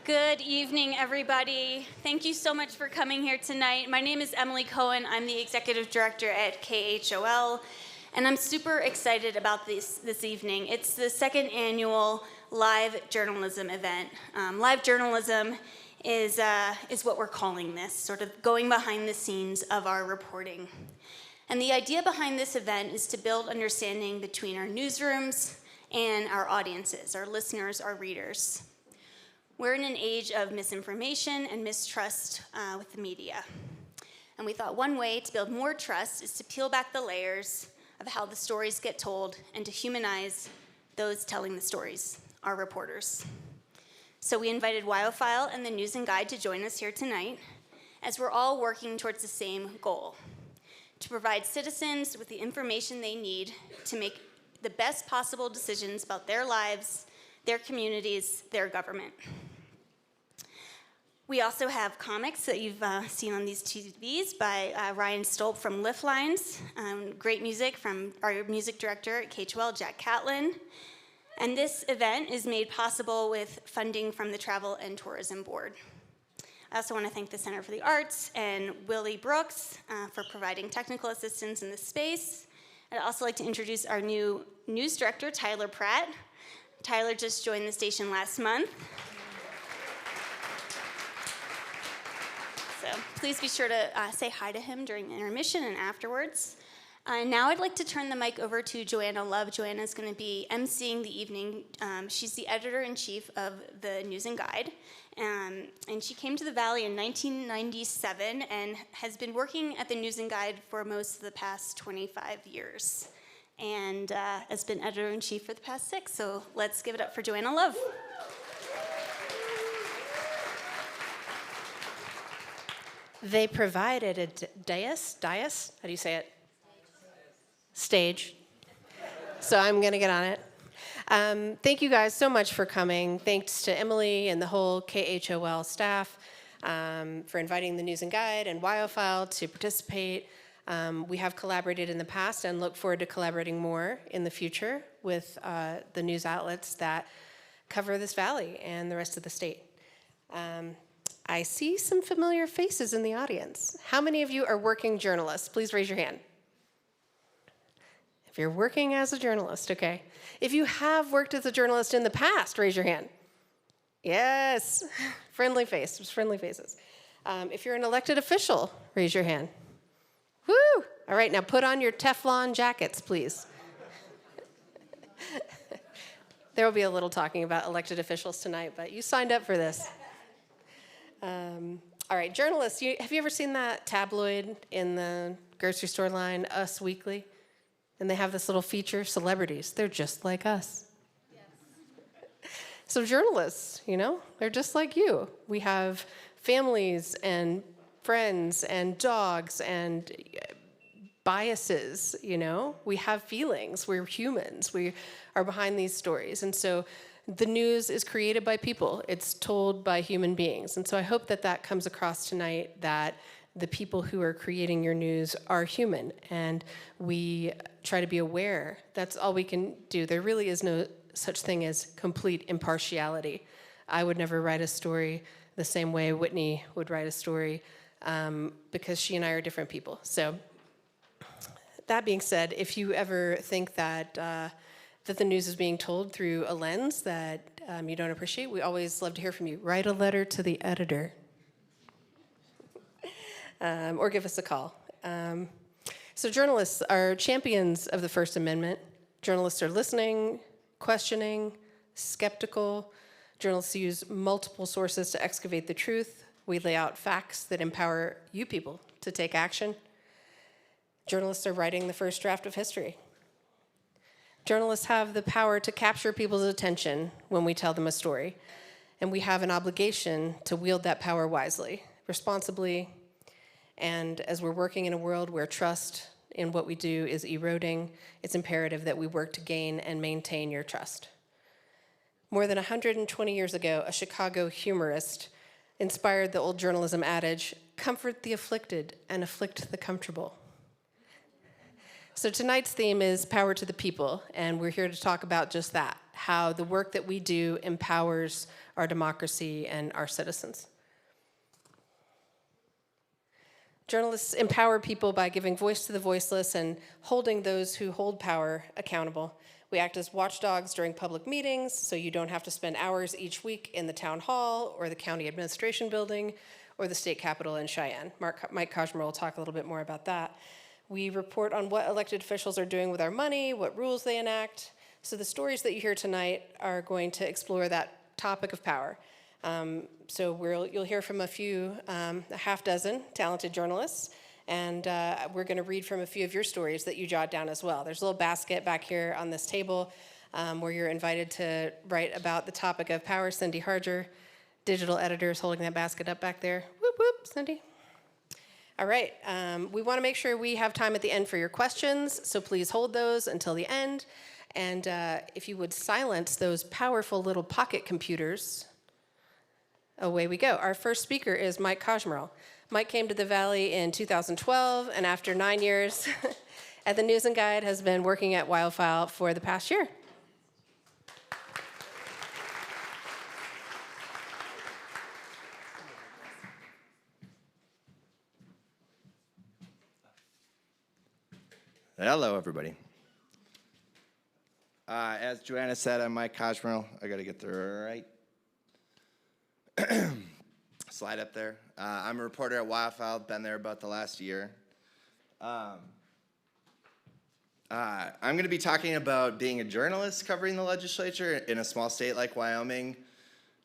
Good evening, everybody. Thank you so much for coming here tonight. My name is Emily Cohen. I'm the executive director at KHOL, and I'm super excited about this evening. It's the second annual live journalism event. Live journalism is what we're calling this, sort of going behind the scenes of our reporting. And the idea behind this event is to build understanding between our newsrooms and our audiences, our listeners, our readers. We're in an age of misinformation and mistrust with the media. And we thought one way to build more trust is to peel back the layers of how the stories get told and to humanize those telling the stories, our reporters. So we invited WYOFile and the News and Guide to join us here tonight, as we're all working towards the same goal: to provide citizens with the information they need to make the best possible decisions about their lives, their communities, their government. We also have comics that you've seen on these TVs by Ryan Stolp from Liftlines, great music from our music director at KHOL, Jack Catlin. And this event is made possible with funding from the Travel and Tourism Board. I also want to thank the Center for the Arts and Willie Brooks for providing technical assistance in this space. I'd also like to introduce our new news director, Tyler Pratt. Tyler just joined the station last month. So please be sure to say hi to him during the intermission and afterwards. Now I'd like to turn the mic over to Joanna Love. Joanna is going to be emceeing the evening. She's the editor-in-chief of the News and Guide. And she came to the Valley in 1997 and has been working at the News and Guide for most of the past 25 years. And has been editor-in-chief for the past 6. So let's give it up for Joanna Love. They provided a dais, how do you say it? Stage. So I'm going to get on it. Thank you guys so much for coming. Thanks to Emily and the whole KHOL staff for inviting the News and Guide and WYOFile to participate. We have collaborated in the past and look forward to collaborating more in the future with the news outlets that cover this valley and the rest of the state. I see some familiar faces in the audience. How many of you are working journalists? Please raise your hand. If you're working as a journalist, okay. If you have worked as a journalist in the past, raise your hand. Yes, friendly faces. If you're an elected official, raise your hand. Woo! All right, now put on your Teflon jackets, please. There will be a little talking about elected officials tonight, but you signed up for this. All right, journalists, have you ever seen that tabloid in the grocery store line, Us Weekly? And they have this little feature, celebrities. They're just like us. Yes. So journalists, they're just like you. We have families and friends and dogs and biases, We have feelings. We're humans. We are behind these stories. And so the news is created by people. It's told by human beings. And so I hope that comes across tonight, that the people who are creating your news are human, and we try to be aware. That's all we can do. There really is no such thing as complete impartiality. I would never write a story the same way Whitney would write a story, because she and I are different people. So that being said, if you ever think that the news is being told through a lens that you don't appreciate, we always love to hear from you. Write a letter to the editor. Or give us a call. So journalists are champions of the First Amendment. Journalists are listening, questioning, skeptical. Journalists use multiple sources to excavate the truth. We lay out facts that empower you people to take action. Journalists are writing the first draft of history. Journalists have the power to capture people's attention when we tell them a story, and we have an obligation to wield that power wisely, responsibly, and as we're working in a world where trust in what we do is eroding, it's imperative that we work to gain and maintain your trust. More than 120 years ago, a Chicago humorist inspired the old journalism adage, "Comfort the afflicted and afflict the comfortable." So tonight's theme is power to the people, and we're here to talk about just that, how the work that we do empowers our democracy and our citizens. Journalists empower people by giving voice to the voiceless and holding those who hold power accountable. We act as watchdogs during public meetings, so you don't have to spend hours each week in the town hall or the county administration building or the state capitol in Cheyenne. Mike Kosmer will talk a little bit more about that. We report on what elected officials are doing with our money, what rules they enact. So the stories that you hear tonight are going to explore that topic of power. So you'll hear from a half dozen talented journalists, and we're going to read from a few of your stories that you jot down as well. There's a little basket back here on this table where you're invited to write about the topic of power. Cindy Harger, digital editor, is holding that basket up back there. Whoop, whoop, Cindy. All right, we want to make sure we have time at the end for your questions, so please hold those until the end. And if you would silence those powerful little pocket computers, away we go. Our first speaker is Mike Kosmer. Mike came to the Valley in 2012, and after 9 years at the News and Guide, has been working at WYOFile for the past year. Hello, everybody. As Joanna said, I'm Mike Kosmer. I got to get the right slide up there. I'm a reporter at WYOFile. Been there about the last year. I'm going to be talking about being a journalist covering the legislature in a small state like Wyoming.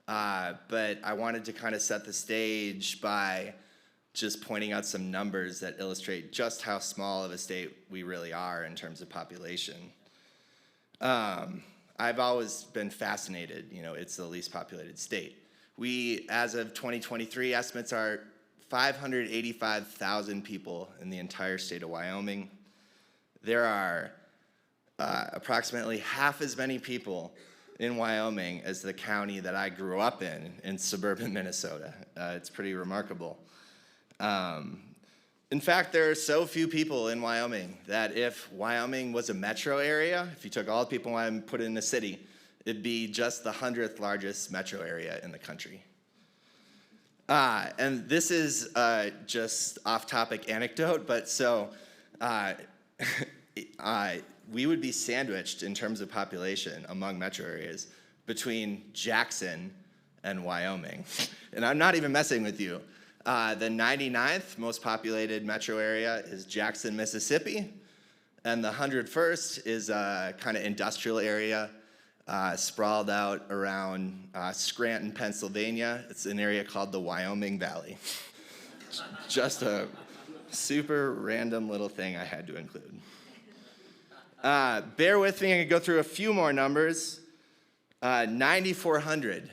But I wanted to kind of set the stage by just pointing out some numbers that illustrate just how small of a state we really are in terms of population. I've always been fascinated, it's the least populated state. We, as of 2023, estimates are 585,000 people in the entire state of Wyoming. There are approximately half as many people in Wyoming as the county that I grew up in suburban Minnesota. It's pretty remarkable. In fact, there are so few people in Wyoming that if Wyoming was a metro area, if you took all the people in Wyoming and put it in a city, it'd be just the 100th largest metro area in the country. And this is just off-topic anecdote, but so we would be sandwiched in terms of population among metro areas between Jackson and Wyoming. And I'm not even messing with you. The 99th most populated metro area is Jackson, Mississippi, and the 101st is a kind of industrial area sprawled out around Scranton, Pennsylvania. It's an area called the Wyoming Valley. Just a super random little thing I had to include. Bear with me, I'm going to go through a few more numbers. 9,400.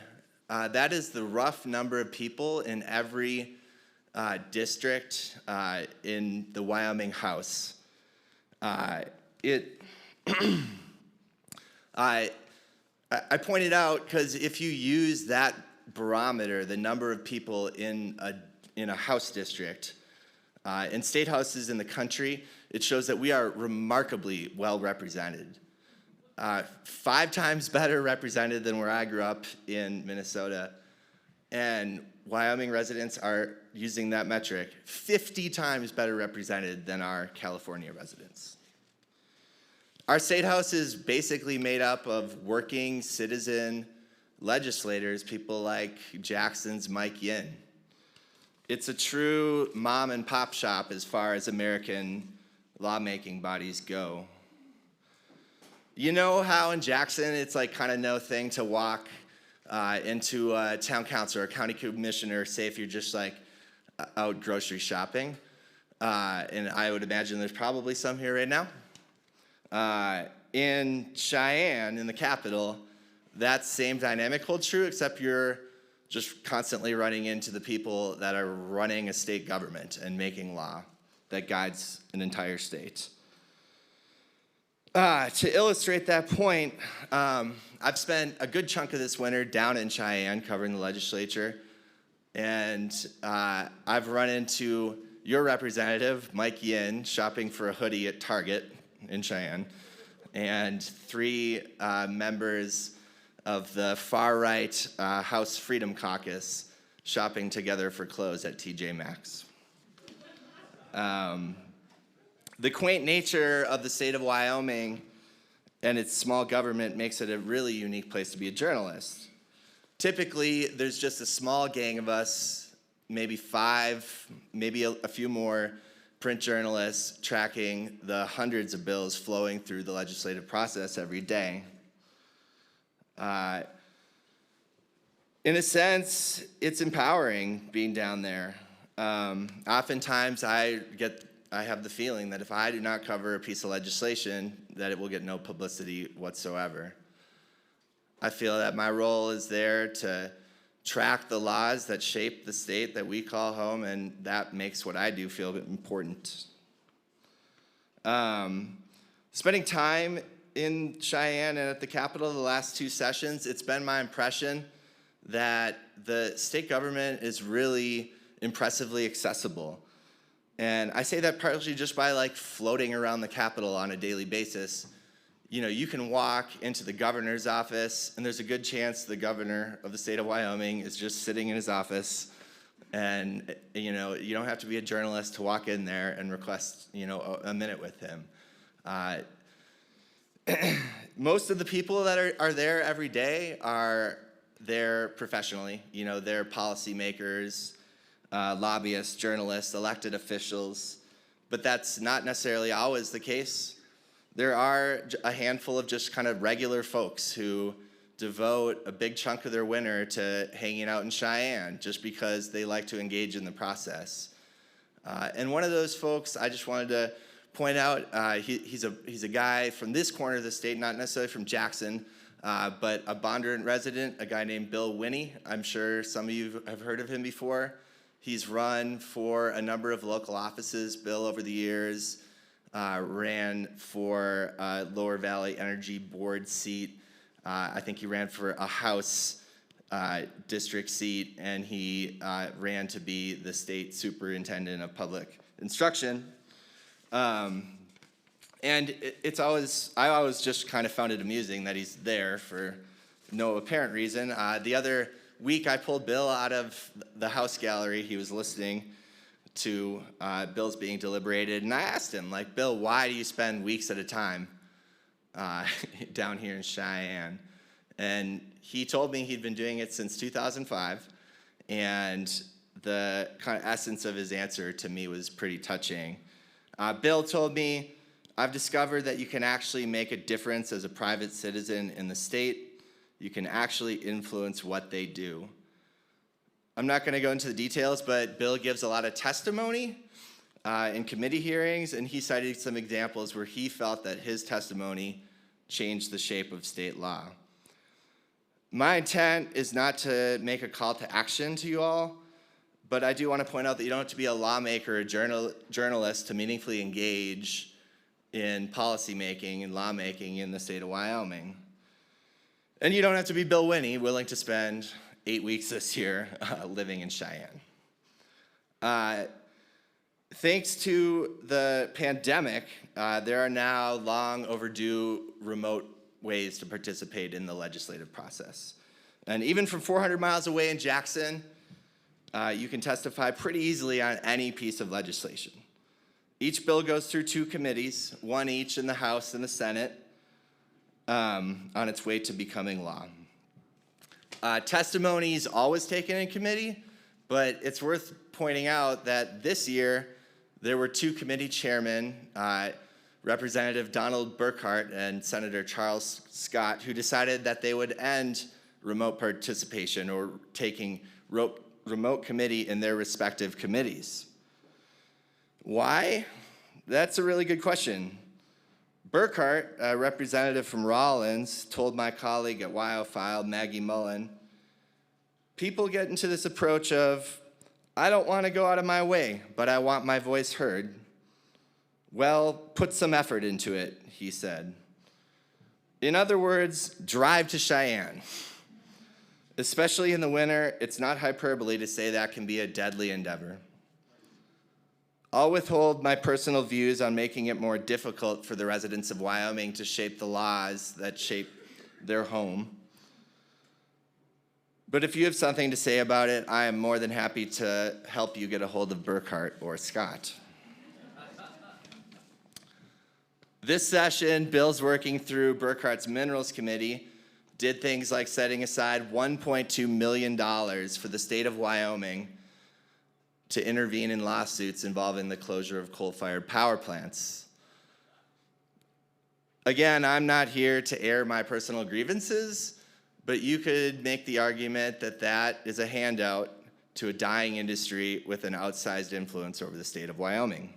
That is the rough number of people in every district in the Wyoming House. I pointed out because if you use that barometer, the number of people in a House district, in state houses in the country, it shows that we are remarkably well represented. 5 times better represented than where I grew up in Minnesota. And Wyoming residents are, using that metric, 50 times better represented than our California residents. Our state house is basically made up of working citizen legislators, people like Jackson's Mike Yin. It's a true mom and pop shop as far as American lawmaking bodies go. You know how in Jackson it's like kind of no thing to walk into a town council or a county commissioner, say if you're just like out grocery shopping. And I would imagine there's probably some here right now. In Cheyenne, in the capital, that same dynamic holds true, except you're just constantly running into the people that are running a state government and making law that guides an entire state. To illustrate that point, I've spent a good chunk of this winter down in Cheyenne covering the legislature, and I've run into your representative, Mike Yin, shopping for a hoodie at Target in Cheyenne. and 3 members of the far-right House Freedom Caucus shopping together for clothes at TJ Maxx. The quaint nature of the state of Wyoming and its small government makes it a really unique place to be a journalist. Typically, there's just a small gang of us, maybe 5, maybe a few more print journalists tracking the hundreds of bills flowing through the legislative process every day. In a sense, it's empowering being down there. Oftentimes, I have the feeling that if I do not cover a piece of legislation, that it will get no publicity whatsoever. I feel that my role is there to track the laws that shape the state that we call home, and that makes what I do feel important. Spending time in Cheyenne and at the Capitol the last 2 sessions, it's been my impression that the state government is really impressively accessible. And I say that partially just by floating around the Capitol on a daily basis. You know, you can walk into the governor's office, and there's a good chance the governor of the state of Wyoming is just sitting in his office. And, you don't have to be a journalist to walk in there and request, a minute with him. Most of the people that are there every day are there professionally. They're policymakers, lobbyists, journalists, elected officials. But that's not necessarily always the case. There are a handful of just kind of regular folks who devote a big chunk of their winter to hanging out in Cheyenne just because they like to engage in the process. And one of those folks I just wanted to point out, he's a guy from this corner of the state, not necessarily from Jackson, but a Bondurant resident, a guy named Bill Winnie. I'm sure some of you have heard of him before. He's run for a number of local offices. Bill, over the years, ran for a Lower Valley Energy Board seat. I think he ran for a House district seat, and he ran to be the state superintendent of public instruction. And I always just kind of found it amusing that he's there for no apparent reason. The other week, I pulled Bill out of the House gallery. He was listening to bills being deliberated, and I asked him, Bill, why do you spend weeks at a time down here in Cheyenne? And he told me he'd been doing it since 2005, and the kind of essence of his answer to me was pretty touching. Bill told me, I've discovered that you can actually make a difference as a private citizen in the state. You can actually influence what they do. I'm not going to go into the details, but Bill gives a lot of testimony in committee hearings, and he cited some examples where he felt that his testimony changed the shape of state law. My intent is not to make a call to action to you all, but I do want to point out that you don't have to be a lawmaker or journalist to meaningfully engage in policymaking and lawmaking in the state of Wyoming. And you don't have to be Bill Winnie, willing to spend 8 weeks this year living in Cheyenne. Thanks to the pandemic, there are now long overdue remote ways to participate in the legislative process. And even from 400 miles away in Jackson, you can testify pretty easily on any piece of legislation. Each bill goes through 2 committees, one each in the House and the Senate, on its way to becoming law. Testimony is always taken in committee, but it's worth pointing out that this year there were 2 committee chairmen, Representative Donald Burkhart and Senator Charles Scott, who decided that they would end remote participation or taking remote committee in their respective committees. Why? That's a really good question. Burkhart, a representative from Rawlins, told my colleague at WYOFile, Maggie Mullen, people get into this approach of, I don't want to go out of my way, but I want my voice heard. Well, put some effort into it, he said. In other words, drive to Cheyenne. Especially in the winter, it's not hyperbole to say that can be a deadly endeavor. I'll withhold my personal views on making it more difficult for the residents of Wyoming to shape the laws that shape their home. But if you have something to say about it, I am more than happy to help you get a hold of Burkhart or Scott. This session, Bill's working through Burkhart's Minerals Committee, did things like setting aside $1.2 million for the state of Wyoming to intervene in lawsuits involving the closure of coal-fired power plants. Again, I'm not here to air my personal grievances, but you could make the argument that that is a handout to a dying industry with an outsized influence over the state of Wyoming.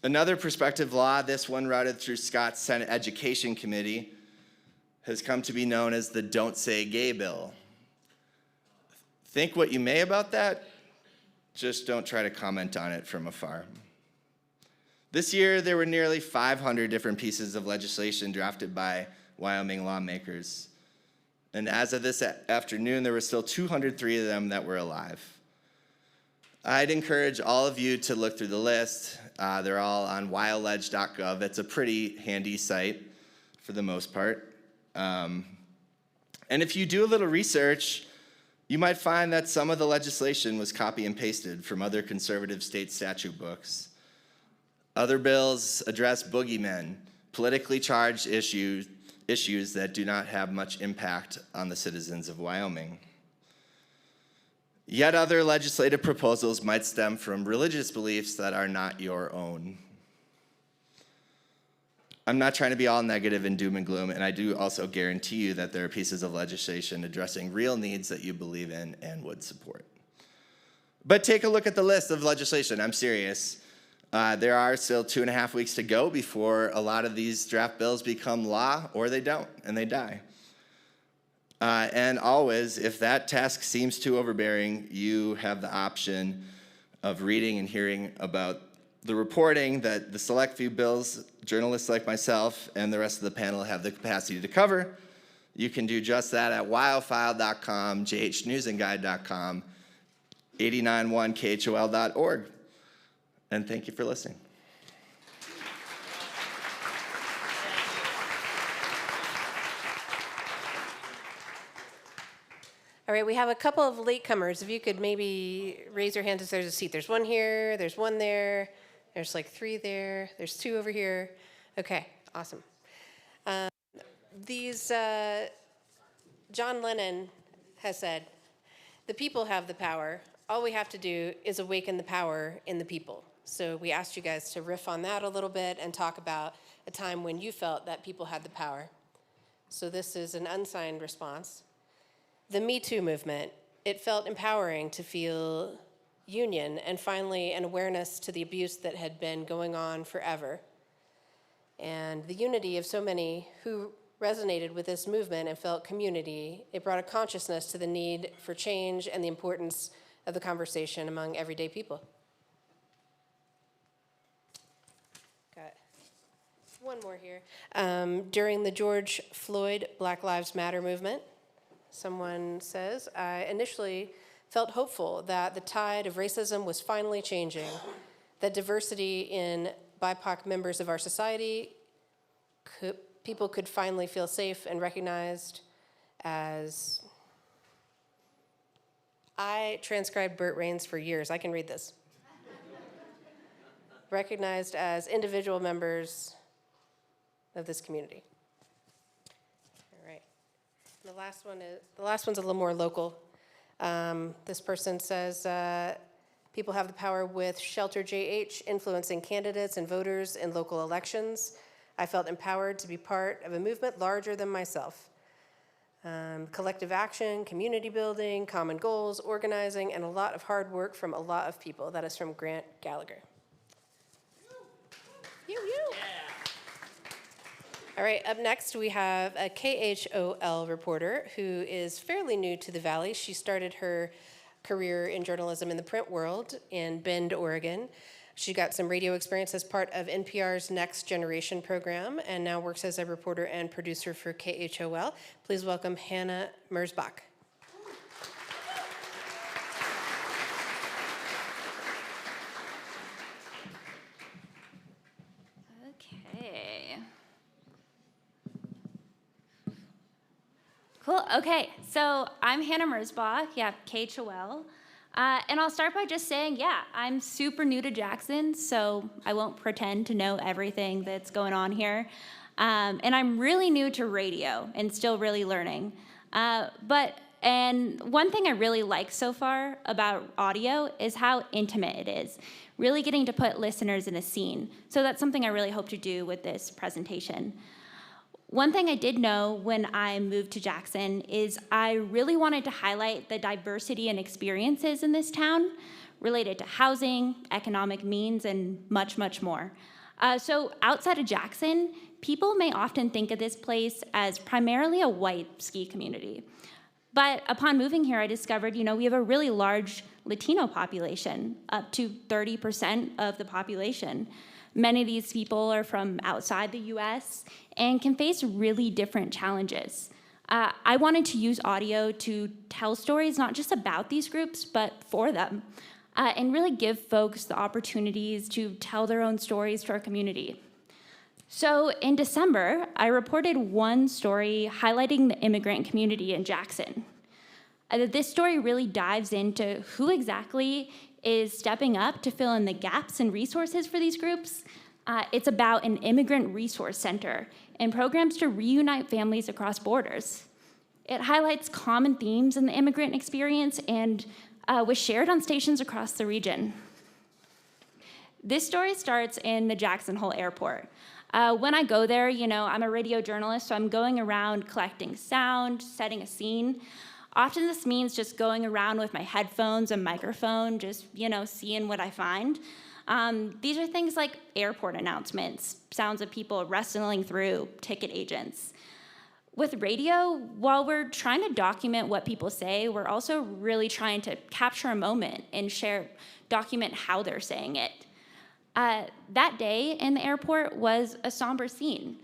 Another prospective law, this one routed through Scott's Senate Education Committee, has come to be known as the Don't Say Gay Bill. Think what you may about that, just don't try to comment on it from afar. This year, there were nearly 500 different pieces of legislation drafted by Wyoming lawmakers. And as of this afternoon, there were still 203 of them that were alive. I'd encourage all of you to look through the list. They're all on wyoledge.gov. It's a pretty handy site for the most part. And if you do a little research, you might find that some of the legislation was copy and pasted from other conservative state statute books. Other bills address boogeymen, politically charged issues that do not have much impact on the citizens of Wyoming. Yet other legislative proposals might stem from religious beliefs that are not your own. I'm not trying to be all negative and doom and gloom, and I do also guarantee you that there are pieces of legislation addressing real needs that you believe in and would support. But take a look at the list of legislation. I'm serious. There are still 2.5 weeks to go before a lot of these draft bills become law, or they don't, and they die. And always, if that task seems too overbearing, you have the option of reading and hearing about the reporting that the select few bills, journalists like myself and the rest of the panel have the capacity to cover. You can do just that at WYOFile.com, jhnewsandguide.com, 891khol.org. And thank you for listening. All right, we have a couple of latecomers. If you could maybe raise your hand if there's a seat. There's one here, there's one there, there's like 3 there, there's 2 over here. Okay, awesome. John Lennon has said, the people have the power. All we have to do is awaken the power in the people. So we asked you guys to riff on that a little bit and talk about a time when you felt that people had the power. So this is an unsigned response. The Me Too movement, it felt empowering to feel union and finally an awareness to the abuse that had been going on forever. And the unity of so many who resonated with this movement and felt community, it brought a consciousness to the need for change and the importance of the conversation among everyday people. Got one more here. During the George Floyd Black Lives Matter movement, someone says, I initially felt hopeful that the tide of racism was finally changing, that diversity in BIPOC members of our society, people could finally feel safe and recognized as, I transcribed Burt Raines for years, I can read this. Recognized as individual members of this community. The last one's a little more local. This person says, people have the power with Shelter JH influencing candidates and voters in local elections. I felt empowered to be part of a movement larger than myself. Collective action, community building, common goals, organizing, and a lot of hard work from a lot of people. That is from Grant Gallagher. You. Yeah. All right, up next we have a KHOL reporter who is fairly new to the Valley. She started her career in journalism in the print world in Bend, Oregon. She got some radio experience as part of NPR's Next Generation program and now works as a reporter and producer for KHOL. Please welcome Hannah Merzbach. Cool. Okay. So I'm Hannah Merzbach, KHOL. And I'll start by just saying, I'm super new to Jackson, so I won't pretend to know everything that's going on here. And I'm really new to radio and still really learning. And one thing I really like so far about audio is how intimate it is, really getting to put listeners in a scene. So that's something I really hope to do with this presentation. One thing I did know when I moved to Jackson is I really wanted to highlight the diversity and experiences in this town related to housing, economic means, and much, much more. So outside of Jackson, people may often think of this place as primarily a white ski community. But upon moving here, I discovered, we have a really large Latino population, up to 30% of the population. Many of these people are from outside the US and can face really different challenges. I wanted to use audio to tell stories not just about these groups, but for them, and really give folks the opportunities to tell their own stories to our community. So in December, I reported one story highlighting the immigrant community in Jackson. This story really dives into who exactly is stepping up to fill in the gaps and resources for these groups. It's about an immigrant resource center and programs to reunite families across borders. It highlights common themes in the immigrant experience and was shared on stations across the region. This story starts in the Jackson Hole Airport. When I go there, I'm a radio journalist, so I'm going around collecting sound, setting a scene. Often this means just going around with my headphones and microphone, just, seeing what I find. These are things like airport announcements, sounds of people wrestling through, ticket agents. With radio, while we're trying to document what people say, we're also really trying to capture a moment and document how they're saying it. That day in the airport was a somber scene.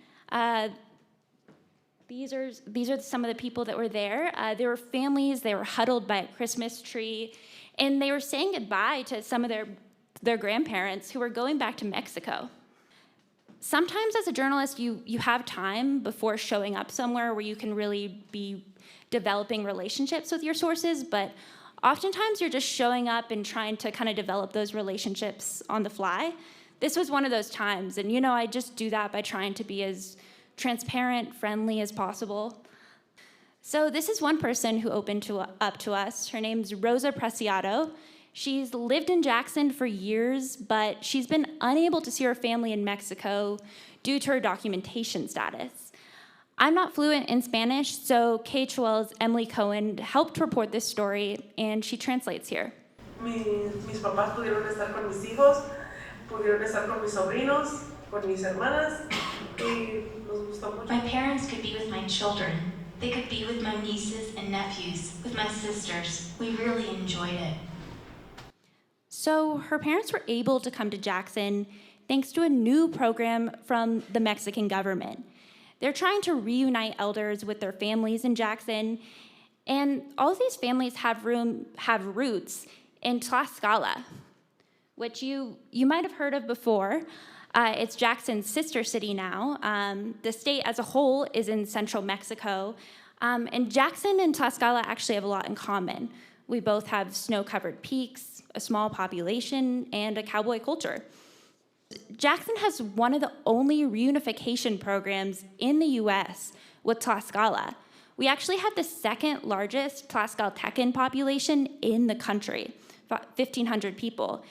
These are some of the people that were there. There were families, they were huddled by a Christmas tree, and they were saying goodbye to some of their grandparents who were going back to Mexico. Sometimes as a journalist, you have time before showing up somewhere where you can really be developing relationships with your sources, but oftentimes you're just showing up and trying to kind of develop those relationships on the fly. This was one of those times, and I just do that by trying to be as transparent, friendly as possible. So this is one person who opened up to us. Her name's Rosa Preciado. She's lived in Jackson for years, but she's been unable to see her family in Mexico due to her documentation status. I'm not fluent in Spanish, so KHOL's Emily Cohen helped report this story, and she translates here. Mis papás pudieron estar con mis hijos, pudieron estar con mis sobrinos, con mis hermanas, y nos gustó mucho. My parents could be with my children. They could be with my nieces and nephews, with my sisters. We really enjoyed it. So her parents were able to come to Jackson thanks to a new program from the Mexican government. They're trying to reunite elders with their families in Jackson, and all of these families have roots in Tlaxcala, which you might have heard of before. It's Jackson's sister city now. The state as a whole is in central Mexico, and Jackson and Tlaxcala actually have a lot in common. We both have snow-covered peaks, a small population, and a cowboy culture. Jackson has one of the only reunification programs in the US with Tlaxcala. We actually have the second largest Tlaxcaltecan population in the country, about 1,500 people.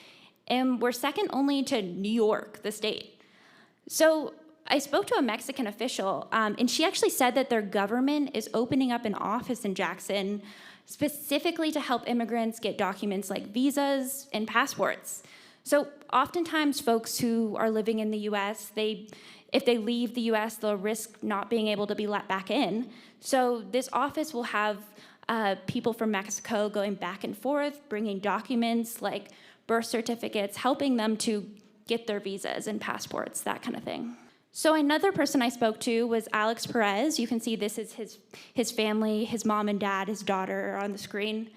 And we're second only to New York, the state. So I spoke to a Mexican official, and she actually said that their government is opening up an office in Jackson specifically to help immigrants get documents like visas and passports. So oftentimes folks who are living in the US, if they leave the US, they'll risk not being able to be let back in. So this office will have people from Mexico going back and forth, bringing documents like birth certificates, helping them to get their visas and passports, that kind of thing. So another person I spoke to was Alex Perez. You can see this is his family, his mom and dad, his daughter are on the screen.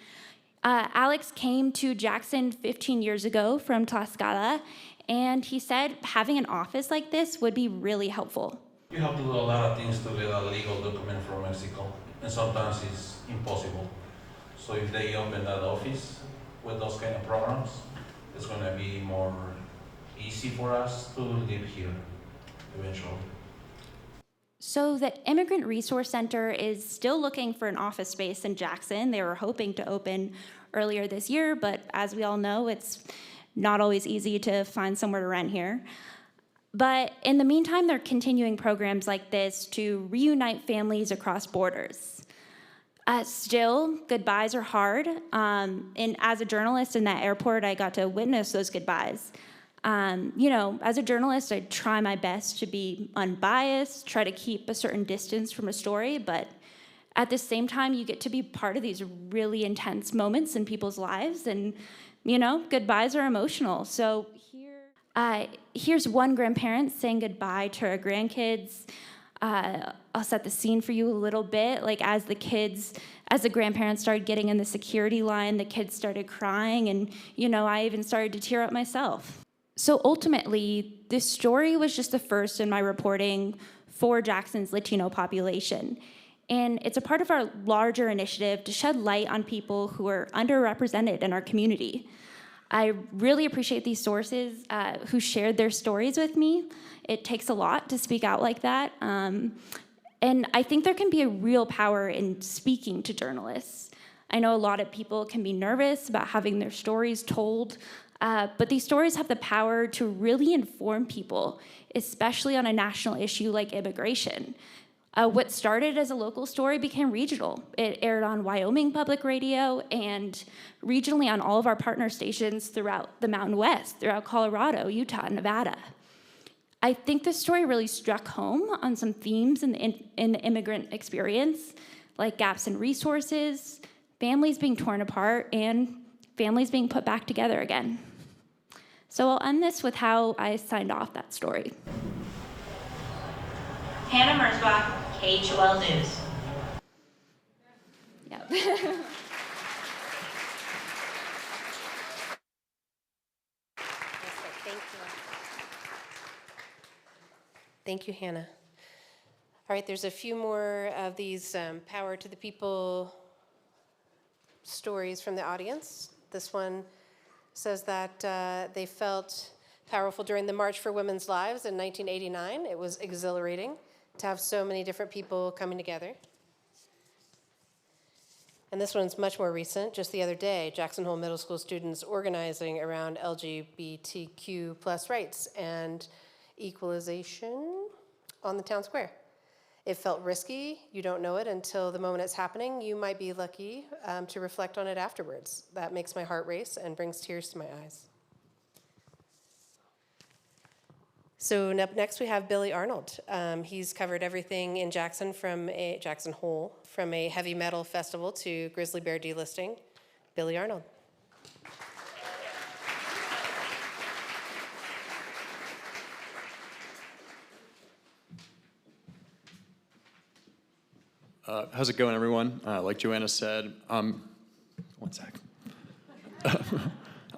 Alex came to Jackson 15 years ago from Tlaxcala, and he said having an office like this would be really helpful. You have to do a lot of things to get a legal document from Mexico, and sometimes it's impossible. So if they open that office with those kind of programs, it's going to be more easy for us to live here eventually. So the Immigrant Resource Center is still looking for an office space in Jackson. They were hoping to open earlier this year, but as we all know, it's not always easy to find somewhere to rent here. But in the meantime, they're continuing programs like this to reunite families across borders. Still, goodbyes are hard. And as a journalist in that airport, I got to witness those goodbyes. As a journalist, I try my best to be unbiased, try to keep a certain distance from a story, but at the same time, you get to be part of these really intense moments in people's lives, and, goodbyes are emotional. So here's one grandparent saying goodbye to her grandkids. I'll set the scene for you a little bit. Like as the grandparents started getting in the security line, the kids started crying, and, I even started to tear up myself. So ultimately, this story was just the first in my reporting for Jackson's Latino population. And it's a part of our larger initiative to shed light on people who are underrepresented in our community. I really appreciate these sources who shared their stories with me. It takes a lot to speak out like that. And I think there can be a real power in speaking to journalists. I know a lot of people can be nervous about having their stories told, but these stories have the power to really inform people, especially on a national issue like immigration. What started as a local story became regional. It aired on Wyoming Public Radio and regionally on all of our partner stations throughout the Mountain West, throughout Colorado, Utah, and Nevada. I think this story really struck home on some themes in the immigrant experience, like gaps in resources, families being torn apart, and families being put back together again. So I'll end this with how I signed off that story. Hannah Merzbach, KHOL News. Yep. Thank you, Hannah. All right, there's a few more of these Power to the People stories from the audience. This one says that they felt powerful during the March for Women's Lives in 1989. It was exhilarating to have so many different people coming together. And this one's much more recent. Just the other day, Jackson Hole Middle School students organizing around LGBTQ plus rights and equalization on the town square. It felt risky. You don't know it until the moment it's happening. You might be lucky to reflect on it afterwards. That makes my heart race and brings tears to my eyes. So up next we have Billy Arnold. He's covered everything in Jackson Jackson Hole, from a heavy metal festival to grizzly bear delisting. Billy Arnold. How's it going, everyone? Like Joanna said, one sec.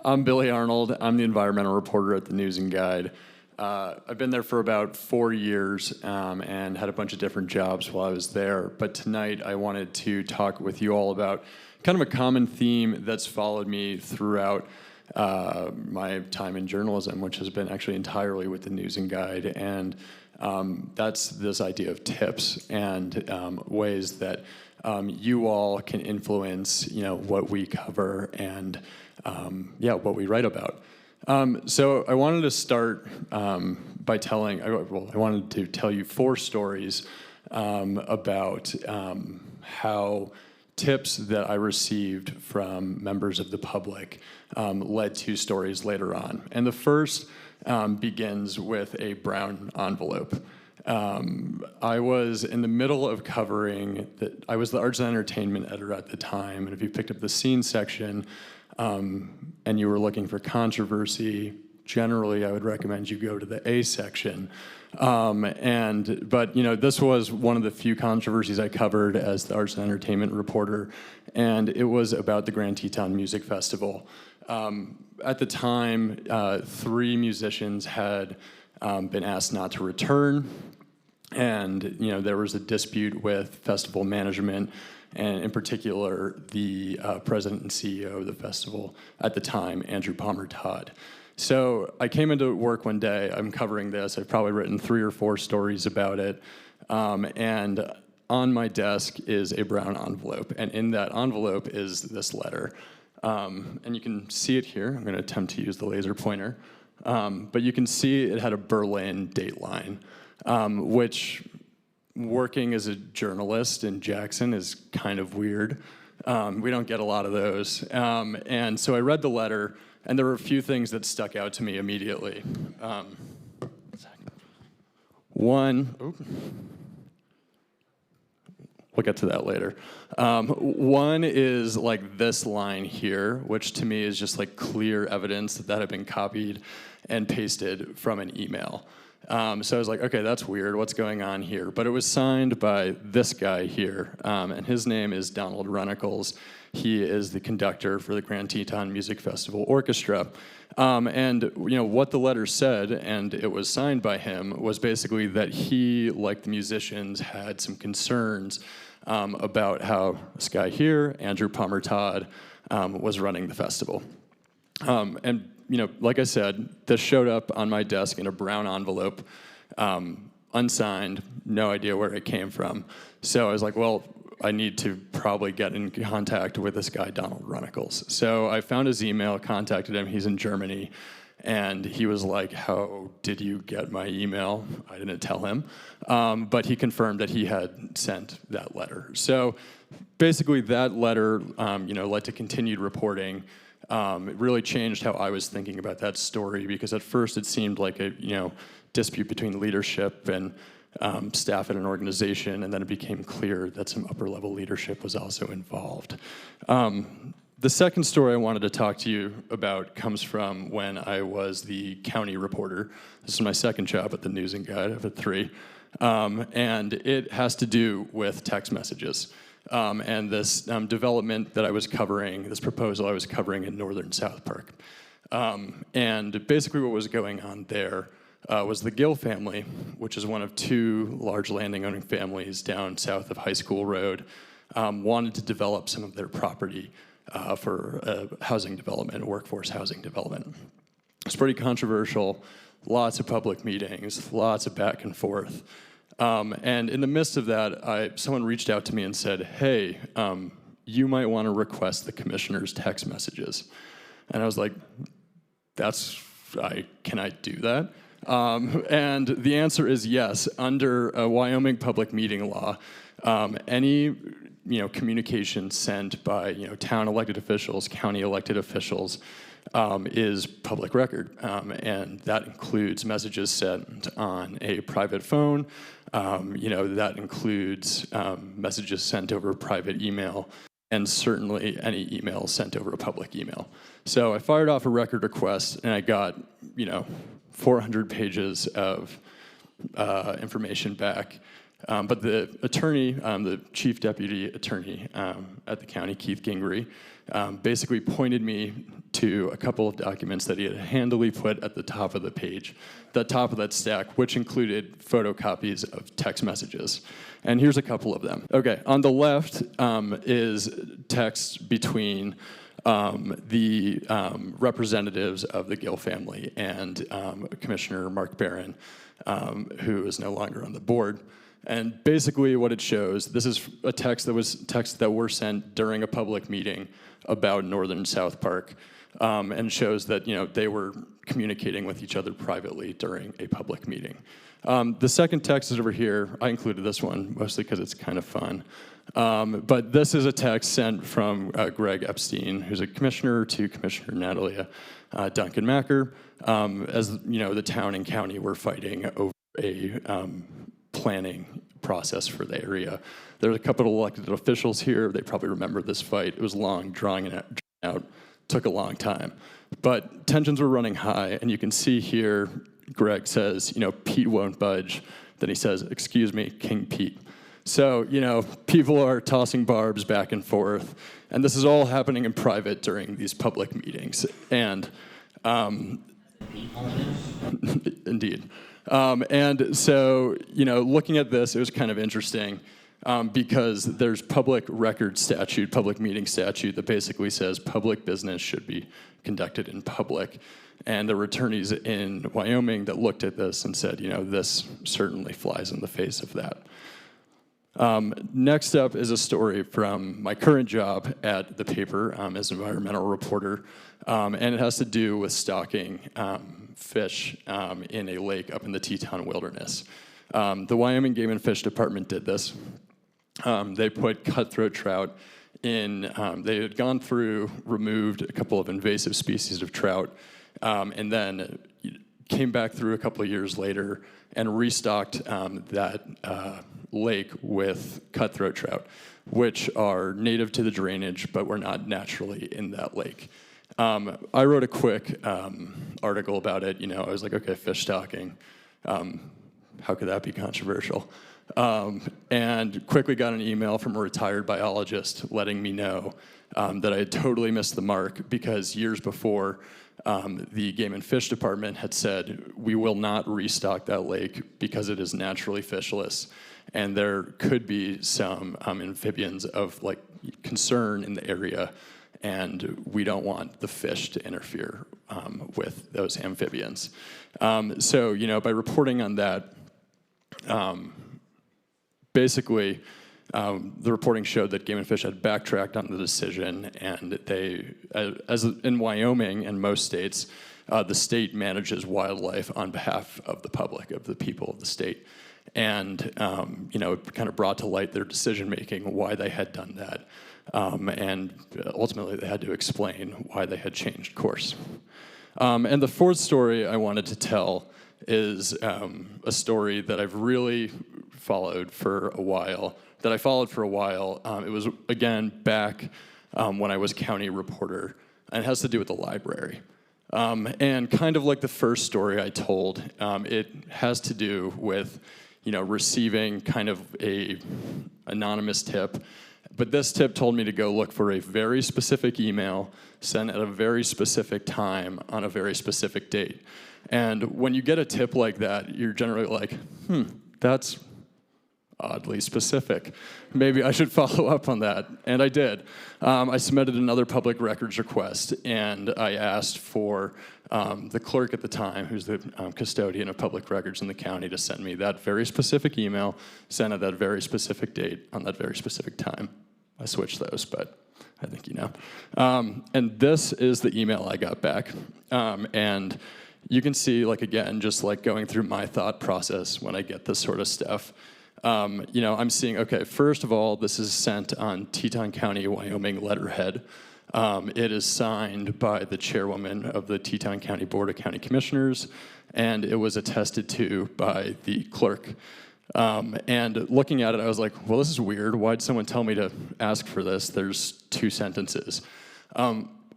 I'm Billy Arnold. I'm the environmental reporter at the News and Guide. I've been there for about 4 years and had a bunch of different jobs while I was there. But tonight I wanted to talk with you all about kind of a common theme that's followed me throughout my time in journalism, which has been actually entirely with the News and Guide. And that's this idea of tips and ways that you all can influence, what we cover and what we write about. So I wanted to start by I wanted to tell you 4 stories about how tips that I received from members of the public led to stories later on. And the first begins with a brown envelope. I was in the middle of covering, I was the arts and entertainment editor at the time, and if you picked up the scene section and you were looking for controversy, generally I would recommend you go to the A section. But this was one of the few controversies I covered as the arts and entertainment reporter, and it was about the Grand Teton Music Festival. At the time, 3 musicians had been asked not to return. And there was a dispute with festival management, and in particular, the president and CEO of the festival at the time, Andrew Palmer Todd. So I came into work one day, I'm covering this, I've probably written 3 or 4 stories about it, and on my desk is a brown envelope, and in that envelope is this letter. And you can see it here. I'm going to attempt to use the laser pointer. But you can see it had a Berlin dateline, which, working as a journalist in Jackson, is kind of weird. We don't get a lot of those. And so I read the letter, and there were a few things that stuck out to me immediately. One, we'll get to that later. One is like this line here, which to me is just like clear evidence that that had been copied and pasted from an email. So I was like, okay, that's weird. What's going on here? But it was signed by this guy here, and his name is Donald Runnicles. He is the conductor for the Grand Teton Music Festival Orchestra. And what the letter said, and it was signed by him, was basically that he, like the musicians, had some concerns about how this guy here, Andrew Palmer Todd, was running the festival. And like I said, this showed up on my desk in a brown envelope, unsigned, no idea where it came from. So I was like, well, I need to probably get in contact with this guy, Donald Runnicles. So I found his email, contacted him, he's in Germany, and he was like, how did you get my email? I didn't tell him, but he confirmed that he had sent that letter. So basically that letter, led to continued reporting. It really changed how I was thinking about that story, because at first it seemed like a dispute between leadership and staff at an organization, and then it became clear that some upper-level leadership was also involved. The second story I wanted to talk to you about comes from when I was the county reporter. This is my second job at the News and Guide. I've had 3. And it has to do with text messages. And this development that I was covering, this proposal I was covering in northern South Park. And basically what was going on there was the Gill family, which is one of 2 large landing-owning families down south of High School Road, wanted to develop some of their property for housing development, workforce housing development. It's pretty controversial, lots of public meetings, lots of back and forth. And in the midst of that, someone reached out to me and said, hey, you might want to request the commissioner's text messages. And I was like, can I do that? And the answer is yes. Under Wyoming public meeting law, any communication sent by town elected officials, county elected officials, is public record, and that includes messages sent on a private phone. That includes messages sent over private email, and certainly any email sent over a public email. So I fired off a record request, and I got 400 pages of information back. But the attorney, the chief deputy attorney at the county, Keith Gingrey, basically pointed me to a couple of documents that he had handily put at the top of the page, the top of that stack, which included photocopies of text messages. And here's a couple of them. Okay, on the left is text between the representatives of the Gill family and Commissioner Mark Barron, who is no longer on the board. And basically what it shows, this is a texts that were sent during a public meeting about northern South Park, and shows that they were communicating with each other privately during a public meeting. The second text is over here. I included this one mostly because it's kind of fun. But this is a text sent from Greg Epstein, who's a commissioner, to Commissioner Natalia Duncan Macker, as the town and county were fighting over a planning process for the area. There's a couple of elected officials here. They probably remember this fight. It was long, drawn out, took a long time. But tensions were running high, and you can see here, Greg says, Pete won't budge. Then he says, excuse me, King Pete. So, people are tossing barbs back and forth, and this is all happening in private during these public meetings. And indeed. And so, looking at this, it was kind of interesting because there's public record statute, public meeting statute that basically says public business should be conducted in public. And there were attorneys in Wyoming that looked at this and said, this certainly flies in the face of that. Next up is a story from my current job at the paper as an environmental reporter, and it has to do with stocking fish in a lake up in the Teton Wilderness. The Wyoming Game and Fish Department did this. They put cutthroat trout in, they had gone through, removed a couple of invasive species of trout, and then came back through a couple of years later and restocked that lake with cutthroat trout, which are native to the drainage, but were not naturally in that lake. I wrote a quick article about it. I was like, okay, fish stocking. How could that be controversial? And quickly got an email from a retired biologist letting me know that I had totally missed the mark because years before, the Game and Fish Department had said, we will not restock that lake because it is naturally fishless. And there could be some amphibians of concern in the area, and we don't want the fish to interfere with those amphibians. So, by reporting on that, basically, the reporting showed that Game and Fish had backtracked on the decision, and they, as in Wyoming and most states, the state manages wildlife on behalf of the public, of the people of the state. And, it kind of brought to light their decision-making, why they had done that. And ultimately, they had to explain why they had changed course. And the fourth story I wanted to tell is a story that I've really followed for a while, It was, again, back when I was county reporter, and it has to do with the library. And kind of like the first story I told, it has to do with receiving kind of a anonymous tip. But this tip told me to go look for a very specific email sent at a very specific time on a very specific date. And when you get a tip like that, you're generally like, that's oddly specific. Maybe I should follow up on that. And I did. I submitted another public records request, and I asked for the clerk at the time, who's the custodian of public records in the county, to send me that very specific email, sent at that very specific date, on that very specific time. I switched those, but I think you know. And this is the email I got back. And you can see, again, just going through my thought process when I get this sort of stuff. I'm seeing, okay, first of all, this is sent on Teton County, Wyoming letterhead. It is signed by the chairwoman of the Teton County Board of County Commissioners, and it was attested to by the clerk. And looking at it, I was like, well, this is weird. Why'd someone tell me to ask for this? There's 2 sentences.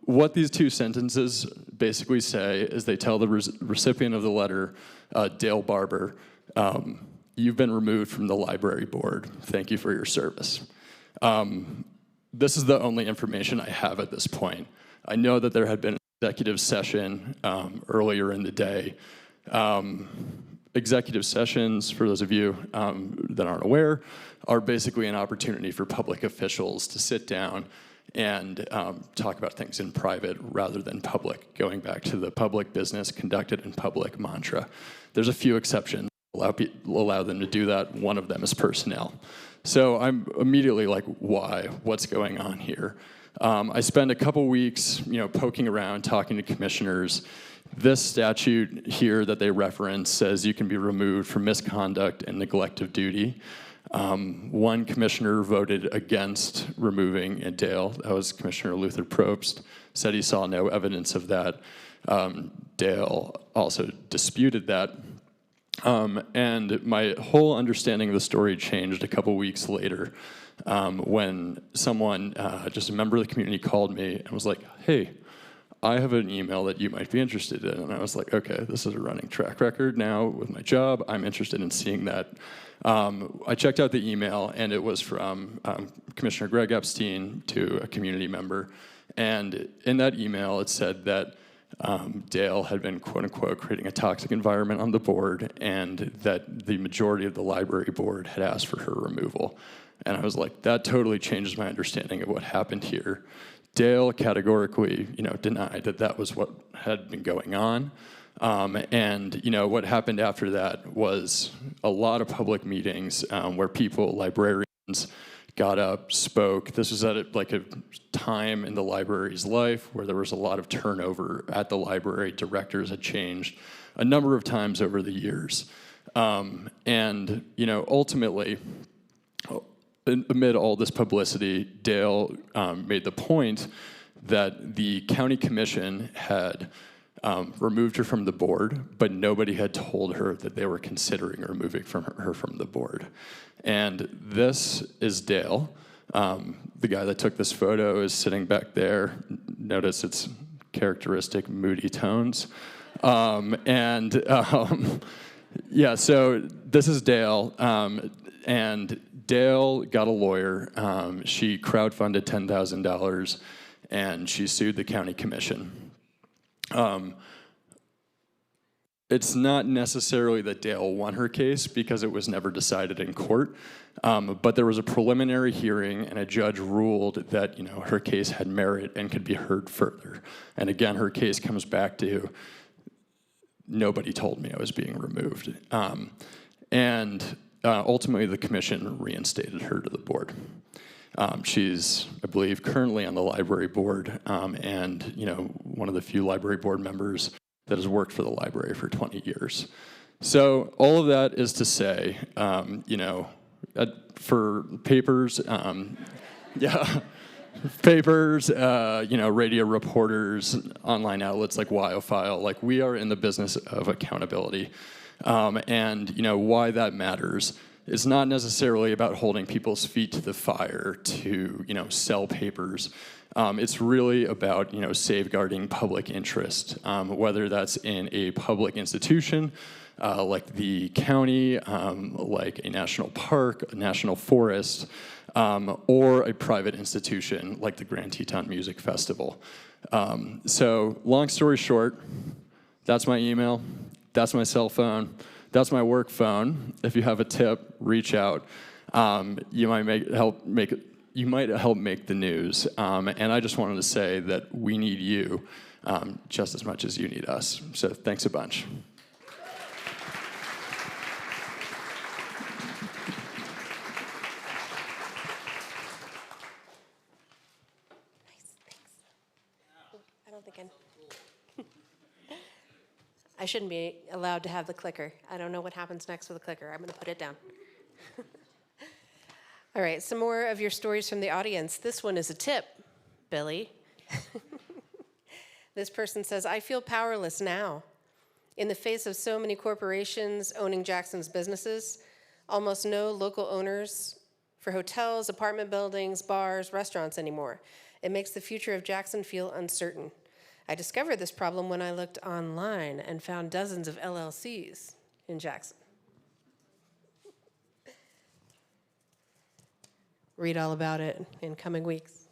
What these 2 sentences basically say is they tell the recipient of the letter, Dale Barber, you've been removed from the library board. Thank you for your service. This is the only information I have at this point. I know that there had been an executive session earlier in the day. Executive sessions, for those of you that aren't aware, are basically an opportunity for public officials to sit down and talk about things in private rather than public, going back to the public business conducted in public mantra. There's a few exceptions. Allow them to do that. One of them is personnel. So I'm immediately like, why? What's going on here? I spend a couple weeks, poking around, talking to commissioners. This statute here that they reference says you can be removed for misconduct and neglect of duty. One commissioner voted against removing Dale. That was Commissioner Luther Probst, said he saw no evidence of that. Dale also disputed that. And my whole understanding of the story changed a couple weeks later when someone, just a member of the community, called me and was like, hey, I have an email that you might be interested in. And I was like, okay, this is a running track record now with my job. I'm interested in seeing that. I checked out the email, and it was from Commissioner Greg Epstein to a community member. And in that email, it said that Dale had been, quote unquote, creating a toxic environment on the board, and that the majority of the library board had asked for her removal. And I was like, that totally changes my understanding of what happened here. Dale categorically, denied that that was what had been going on. And what happened after that was a lot of public meetings where people, librarians, got up, spoke. This was at a time in the library's life where there was a lot of turnover at the library. Directors had changed a number of times over the years. And ultimately, amid all this publicity, Dale made the point that the county commission had removed her from the board, but nobody had told her that they were considering removing her from the board. And this is Dale. The guy that took this photo is sitting back there. Notice it's characteristic moody tones. Yeah, so this is Dale. And Dale got a lawyer. She crowdfunded $10,000, and she sued the county commission. It's not necessarily that Dale won her case because it was never decided in court, but there was a preliminary hearing and a judge ruled that her case had merit and could be heard further. And again, her case comes back to nobody told me I was being removed. Ultimately, the commission reinstated her to the board. She's, I believe, currently on the library board, and one of the few library board members that has worked for the library for 20 years. So all of that is to say, for papers, papers, radio reporters, online outlets like WYOFile, we are in the business of accountability. Why that matters is not necessarily about holding people's feet to the fire to, sell papers. It's really about, safeguarding public interest, whether that's in a public institution, like the county, like a national park, a national forest, or a private institution like the Grand Teton Music Festival. So long story short, that's my email, that's my cell phone, that's my work phone. If you have a tip, reach out. You might help make the news. And I just wanted to say that we need you just as much as you need us. So thanks a bunch. I shouldn't be allowed to have the clicker. I don't know what happens next with the clicker. I'm going to put it down. All right, some more of your stories from the audience. This one is a tip, Billy. This person says, I feel powerless now. In the face of so many corporations owning Jackson's businesses, almost no local owners for hotels, apartment buildings, bars, restaurants anymore. It makes the future of Jackson feel uncertain. I discovered this problem when I looked online and found dozens of LLCs in Jackson. Read all about it in coming weeks.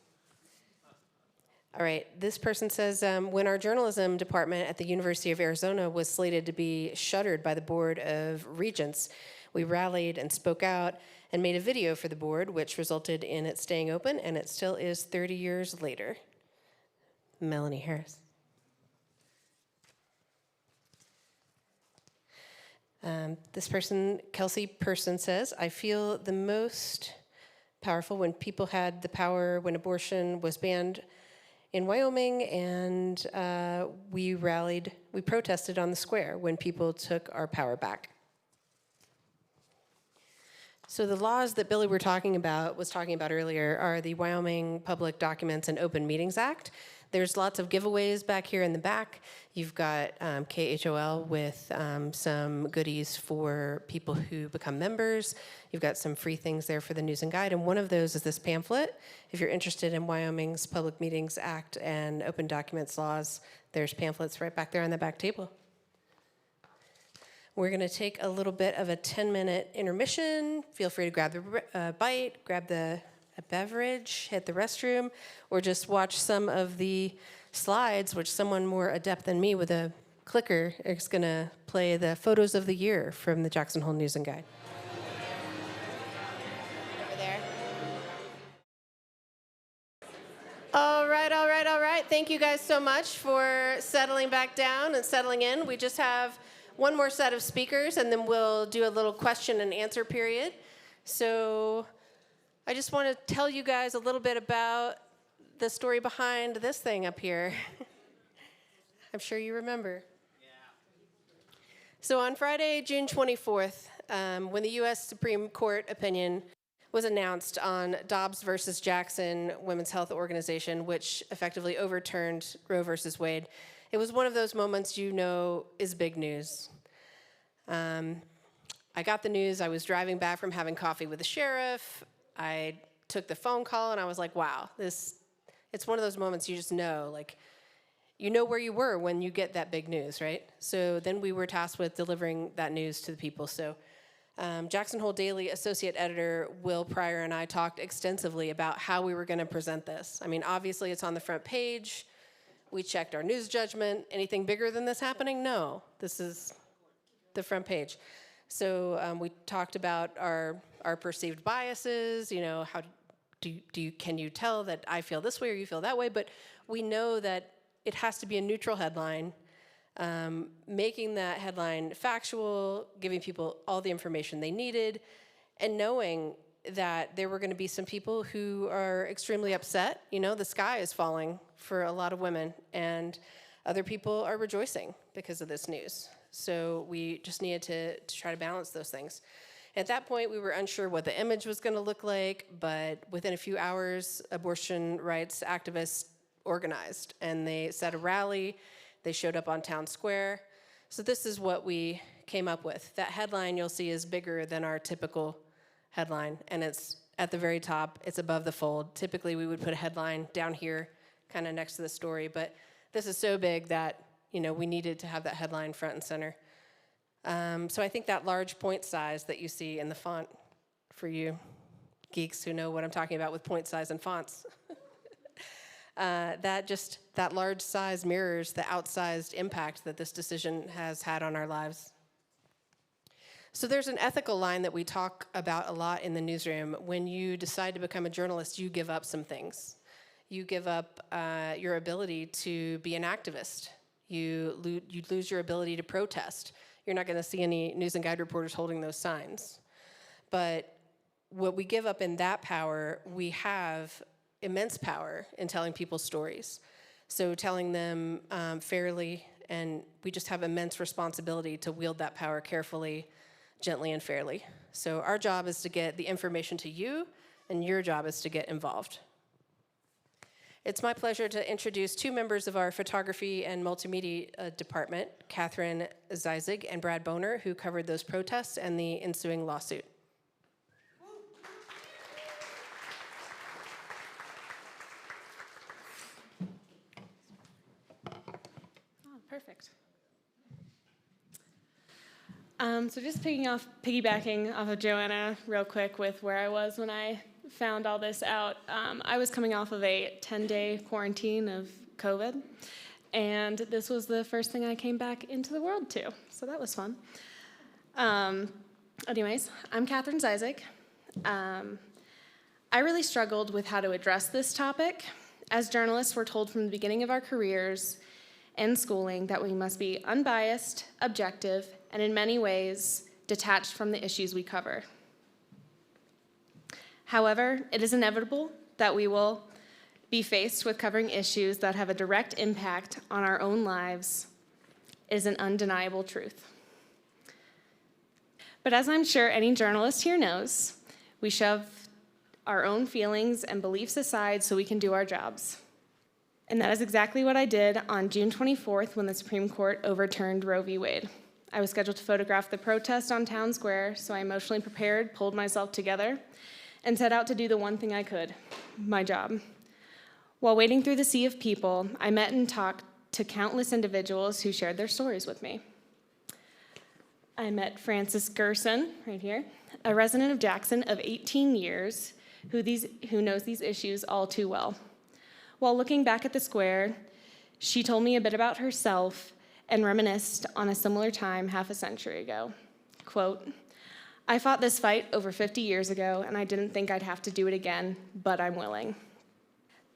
All right, this person says, when our journalism department at the University of Arizona was slated to be shuttered by the Board of Regents, we rallied and spoke out and made a video for the board, which resulted in it staying open, and it still is 30 years later. Melanie Harris. This person, Kelsey Person, says, I feel the most powerful when people had the power when abortion was banned in Wyoming, and we protested on the square when people took our power back. So the laws that Billy was talking about earlier are the Wyoming Public Documents and Open Meetings Act. There's lots of giveaways back here in the back. You've got KHOL with some goodies for people who become members. You've got some free things there for the News and Guide, and one of those is this pamphlet. If you're interested in Wyoming's Public Meetings Act and Open Documents laws, there's pamphlets right back there on the back table. We're going to take a little bit of a 10-minute intermission. Feel free to grab the grab a beverage, hit the restroom, or just watch some of the slides, which someone more adept than me with a clicker is going to play the photos of the year from the Jackson Hole News and Guide. Over there. All right, all right, all right. Thank you guys so much for settling back down and settling in. We just have one more set of speakers, and then we'll do a little question and answer period. So I just want to tell you guys a little bit about the story behind this thing up here. I'm sure you remember. So on Friday, June 24th, when the U.S. Supreme Court opinion was announced on Dobbs versus Jackson Women's Health Organization, which effectively overturned Roe versus Wade, it was one of those moments you know is big news. I got the news. I was driving back from having coffee with the sheriff. I took the phone call, and I was like, wow, it's one of those moments you just know, like, you know where you were when you get that big news, right? So then we were tasked with delivering that news to the people. So Jackson Hole Daily Associate Editor Will Pryor and I talked extensively about how we were going to present this. I mean, obviously it's on the front page. We checked our news judgment. Anything bigger than this happening? No, this is the front page. So we talked about our perceived biases. You know, how can you tell that I feel this way or you feel that way? But we know that it has to be a neutral headline, making that headline factual, giving people all the information they needed, and knowing that there were going to be some people who are extremely upset. You know, the sky is falling for a lot of women, and other people are rejoicing because of this news. So we just needed to try to balance those things. At that point, we were unsure what the image was going to look like, but within a few hours, abortion rights activists organized, and they set a rally. They showed up on Town Square. So this is what we came up with. That headline you'll see is bigger than our typical headline, and it's at the very top. It's above the fold. Typically, we would put a headline down here, kind of next to the story, but this is so big that, you know, we needed to have that headline front and center. So I think that large point size that you see in the font, for you geeks who know what I'm talking about with point size and fonts, that large size mirrors the outsized impact that this decision has had on our lives. So there's an ethical line that we talk about a lot in the newsroom. When you decide to become a journalist, you give up some things. You give up your ability to be an activist. You lose your ability to protest. You're not going to see any news and guide reporters holding those signs. But what we give up in that power, we have immense power in telling people's stories. So telling them fairly, and we just have immense responsibility to wield that power carefully, gently, and fairly. So our job is to get the information to you, and your job is to get involved. It's my pleasure to introduce two members of our photography and multimedia department, Catherine Zeisig and Brad Boner, who covered those protests and the ensuing lawsuit. Perfect. So just piggybacking off of Joanna real quick with where I was when I found all this out. I was coming off of a 10-day quarantine of COVID, and this was the first thing I came back into the world to, so that was fun. Anyways, I'm Catherine Zeisig. I really struggled with how to address this topic. As journalists, we're told from the beginning of our careers and schooling that we must be unbiased, objective, and in many ways, detached from the issues we cover. However, it is inevitable that we will be faced with covering issues that have a direct impact on our own lives. It is an undeniable truth. But as I'm sure any journalist here knows, we shove our own feelings and beliefs aside so we can do our jobs. And that is exactly what I did on June 24th when the Supreme Court overturned Roe v. Wade. I was scheduled to photograph the protest on Town Square, so I emotionally prepared, pulled myself together, and set out to do the one thing I could, my job. While wading through the sea of people, I met and talked to countless individuals who shared their stories with me. I met Frances Gerson, right here, a resident of Jackson of 18 years who knows these issues all too well. While looking back at the square, She told me a bit about herself and reminisced on a similar time half a century ago. Quote, "I fought this fight over 50 years ago, and I didn't think I'd have to do it again, but I'm willing."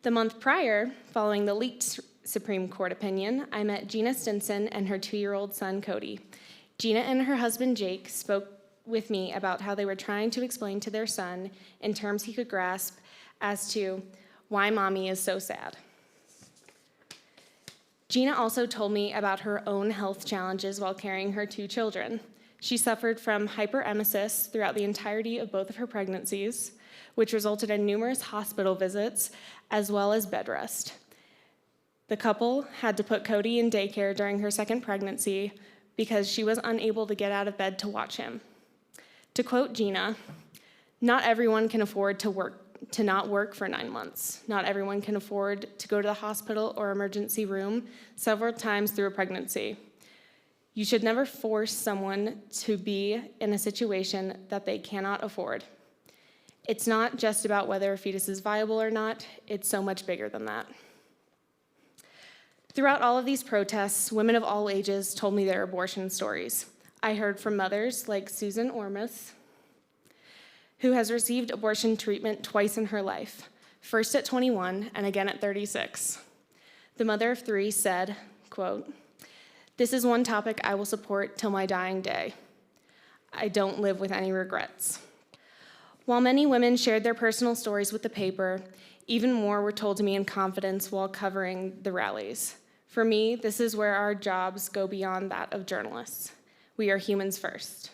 The month prior, following the leaked Supreme Court opinion, I met Gina Stinson and her 2-year-old son, Cody. Gina and her husband, Jake, spoke with me about how they were trying to explain to their son, in terms he could grasp, as to why mommy is so sad. Gina also told me about her own health challenges while carrying her 2 children. She suffered from hyperemesis throughout the entirety of both of her pregnancies, which resulted in numerous hospital visits as well as bed rest. The couple had to put Cody in daycare during her second pregnancy because she was unable to get out of bed to watch him. To quote Gina, "Not everyone can afford to not work for 9 months. Not everyone can afford to go to the hospital or emergency room several times through a pregnancy. You should never force someone to be in a situation that they cannot afford. It's not just about whether a fetus is viable or not, it's so much bigger than that." Throughout all of these protests, women of all ages told me their abortion stories. I heard from mothers like Susan Ormuth, who has received abortion treatment twice in her life, first at 21 and again at 36. The mother of 3 said, quote, "This is one topic I will support till my dying day. I don't live with any regrets." While many women shared their personal stories with the paper, even more were told to me in confidence while covering the rallies. For me, this is where our jobs go beyond that of journalists. We are humans first.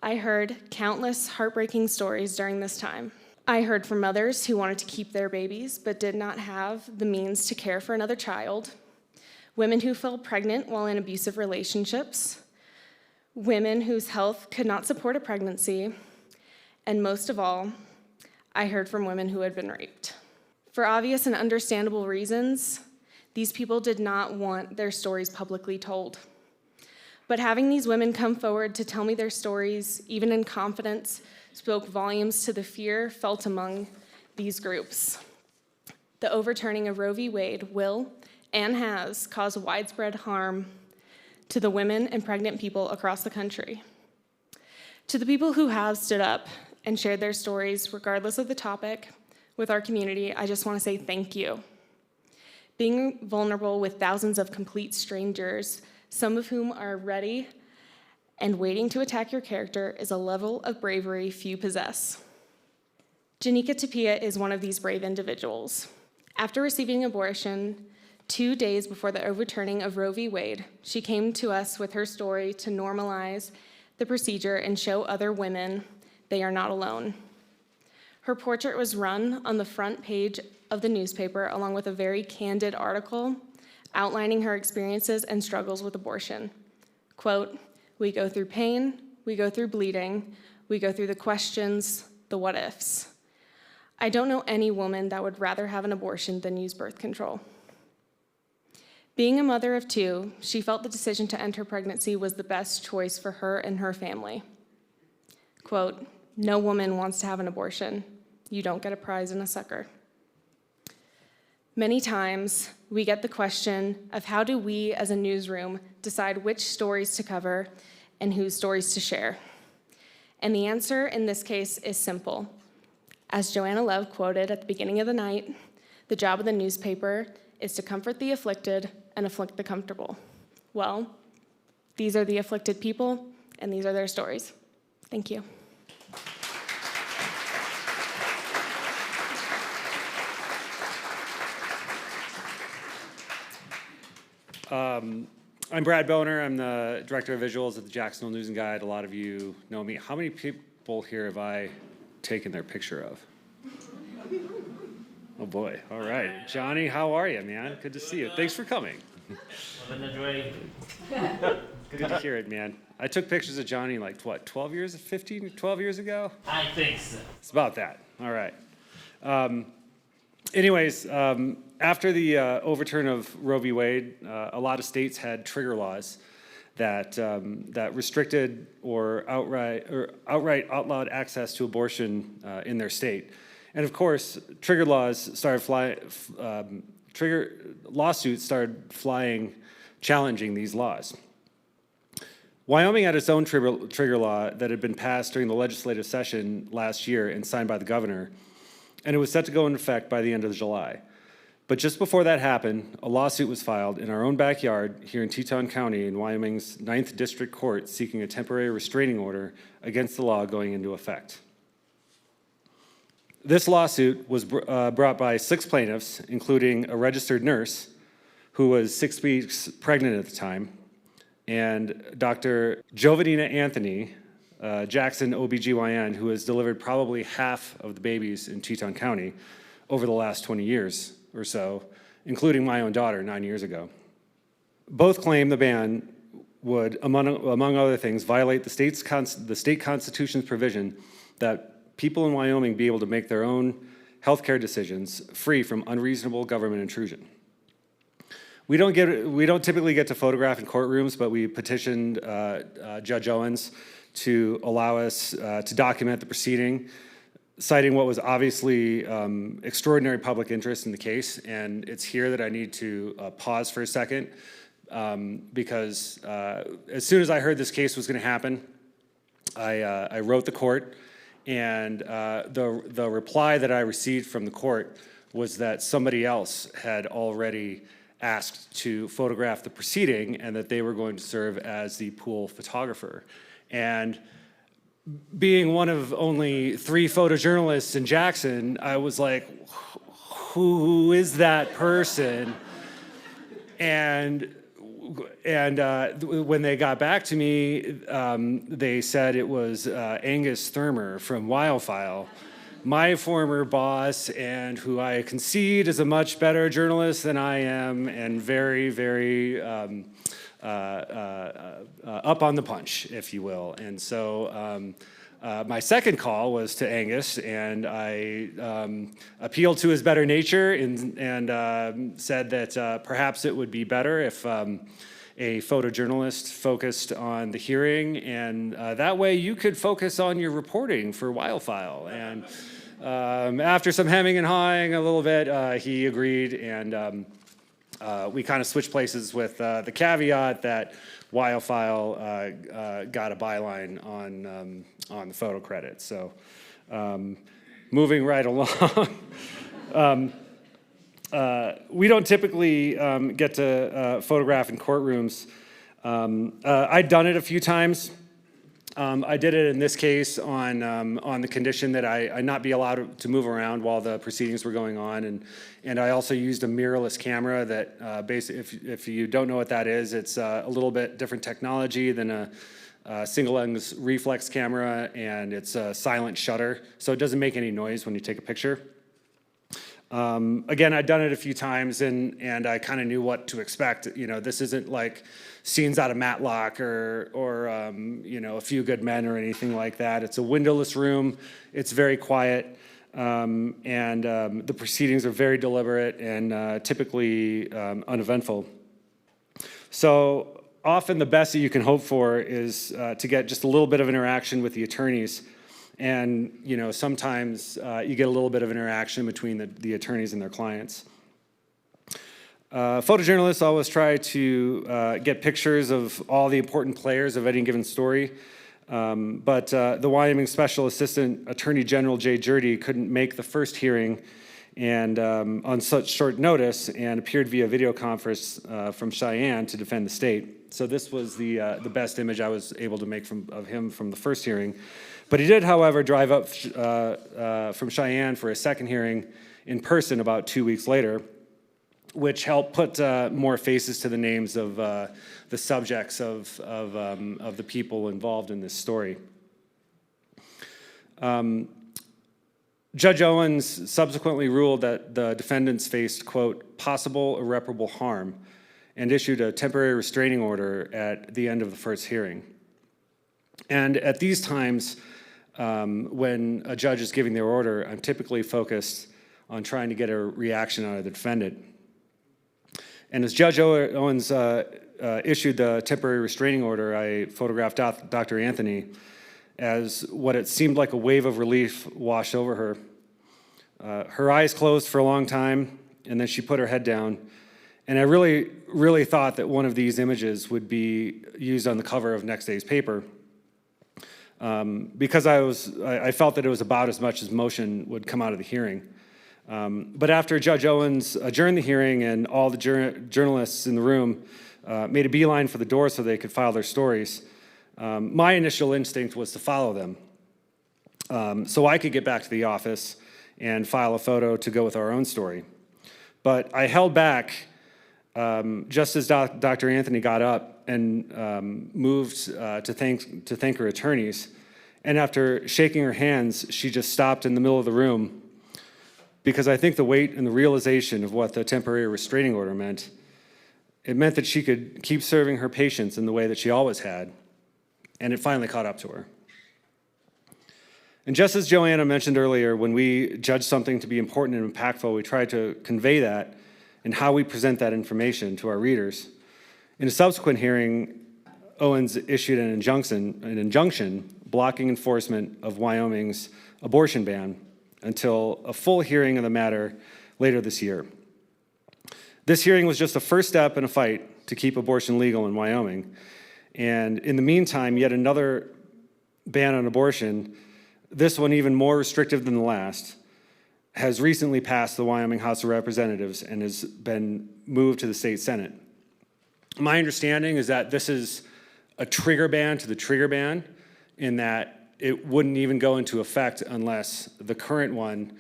I heard countless heartbreaking stories during this time. I heard from mothers who wanted to keep their babies but did not have the means to care for another child, women who fell pregnant while in abusive relationships, women whose health could not support a pregnancy, and most of all, I heard from women who had been raped. For obvious and understandable reasons, these people did not want their stories publicly told. But having these women come forward to tell me their stories, even in confidence, spoke volumes to the fear felt among these groups. The overturning of Roe v. Wade will and has caused widespread harm to the women and pregnant people across the country. To the people who have stood up and shared their stories, regardless of the topic, with our community, I just want to say thank you. Being vulnerable with thousands of complete strangers, some of whom are ready and waiting to attack your character, is a level of bravery few possess. Janika Tapia is one of these brave individuals. After receiving an abortion 2 days before the overturning of Roe v. Wade, she came to us with her story to normalize the procedure and show other women they are not alone. Her portrait was run on the front page of the newspaper, along with a very candid article outlining her experiences and struggles with abortion. Quote, "We go through pain, we go through bleeding, we go through the questions, the what ifs. I don't know any woman that would rather have an abortion than use birth control." Being a mother of 2, she felt the decision to end her pregnancy was the best choice for her and her family. Quote, "No woman wants to have an abortion. You don't get a prize and a sucker." Many times, we get the question of how do we as a newsroom decide which stories to cover and whose stories to share? And the answer in this case is simple. As Joanna Love quoted at the beginning of the night, the job of the newspaper is to comfort the afflicted and afflict the comfortable. Well, these are the afflicted people, and these are their stories. Thank you. I'm Brad Boner. I'm the Director of Visuals at the Jacksonville News and Guide. A lot of you know me. How many people here have I taken their picture of? Oh boy, all right. Johnny, how are you, man? Good to see you. Thanks for coming. Living the dream. Good to hear it, man. I took pictures of Johnny like, what, 12 years ago? I think so. It's about that. All right. After the overturn of Roe v. Wade, a lot of states had trigger laws that restricted or outright outlawed access to abortion in their state. And of course, trigger laws started lawsuits started flying, challenging these laws. Wyoming had its own trigger law that had been passed during the legislative session last year and signed by the governor, and it was set to go into effect by the end of July. But just before that happened, a lawsuit was filed in our own backyard here in Teton County in Wyoming's 9th District Court seeking a temporary restraining order against the law going into effect. This lawsuit was brought by 6 plaintiffs, including a registered nurse who was 6 weeks pregnant at the time, and Dr. Jovanina Anthony, Jackson OBGYN, who has delivered probably half of the babies in Teton County over the last 20 years or so, including my own daughter 9 years ago. Both claim the ban would, among other things, violate the state constitution's provision that people in Wyoming be able to make their own healthcare decisions free from unreasonable government intrusion. We don't typically get to photograph in courtrooms, but we petitioned Judge Owens to allow us to document the proceeding, citing what was obviously extraordinary public interest in the case. And it's here that I need to pause for a second because as soon as I heard this case was going to happen, I wrote the court, and the reply that I received from the court was that somebody else had already asked to photograph the proceeding and that they were going to serve as the pool photographer. And being one of only 3 photojournalists in Jackson, I was like, who is that person? And when they got back to me, they said it was Angus Thurmer from WYOFile, my former boss, and who I concede is a much better journalist than I am, and very, very up on the punch, if you will. And so my second call was to Angus, and I appealed to his better nature and said that perhaps it would be better if a photojournalist focused on the hearing, and that way you could focus on your reporting for WYOFile. And after some hemming and hawing a little bit, he agreed, and we kind of switched places with the caveat that WYOFile got a byline on the photo credit. So moving right along. We don't typically get to photograph in courtrooms. I'd done it a few times. I did it in this case on the condition that I not be allowed to move around while the proceedings were going on, and I also used a mirrorless camera that basically, if you don't know what that is, it's a little bit different technology than a single lens reflex camera, and it's a silent shutter, so it doesn't make any noise when you take a picture. Again, I'd done it a few times, and I kind of knew what to expect. You know, this isn't like Scenes Out of Matlock or you know, A Few Good Men or anything like that. It's a windowless room. It's very quiet, and the proceedings are very deliberate and typically uneventful. So often the best that you can hope for is to get just a little bit of interaction with the attorneys. And you know, sometimes you get a little bit of interaction between the attorneys and their clients. Photojournalists always try to get pictures of all the important players of any given story, but the Wyoming Special Assistant Attorney General Jay Jurdy couldn't make the first hearing and on such short notice, and appeared via video conference from Cheyenne to defend the state. So this was the best image I was able to make of him from the first hearing. But he did, however, drive up from Cheyenne for a second hearing in person about 2 weeks later, which helped put more faces to the names of the subjects of the people involved in this story. Judge Owens subsequently ruled that the defendants faced, quote, possible irreparable harm, and issued a temporary restraining order at the end of the first hearing. And at these times, when a judge is giving their order, I'm typically focused on trying to get a reaction out of the defendant. And as Judge Owens issued the temporary restraining order, I photographed Dr. Anthony as what it seemed like a wave of relief washed over her. Her eyes closed for a long time, and then she put her head down. And I really, really thought that one of these images would be used on the cover of next day's paper, because I felt that it was about as much as motion would come out of the hearing. But after Judge Owens adjourned the hearing and all the journalists in the room made a beeline for the door so they could file their stories, my initial instinct was to follow them so I could get back to the office and file a photo to go with our own story. But I held back just as Dr. Anthony got up and moved to thank her attorneys. And after shaking her hands, she just stopped in the middle of the room, because I think the weight and the realization of what the temporary restraining order meant, it meant that she could keep serving her patients in the way that she always had, and it finally caught up to her. And just as Joanna mentioned earlier, when we judge something to be important and impactful, we try to convey that in how we present that information to our readers. In a subsequent hearing, Owens issued an injunction blocking enforcement of Wyoming's abortion ban until a full hearing of the matter later this year. This hearing was just the first step in a fight to keep abortion legal in Wyoming. And in the meantime, yet another ban on abortion, this one even more restrictive than the last, has recently passed the Wyoming House of Representatives and has been moved to the state Senate. My understanding is that this is a trigger ban to the trigger ban, in that it wouldn't even go into effect unless the current one,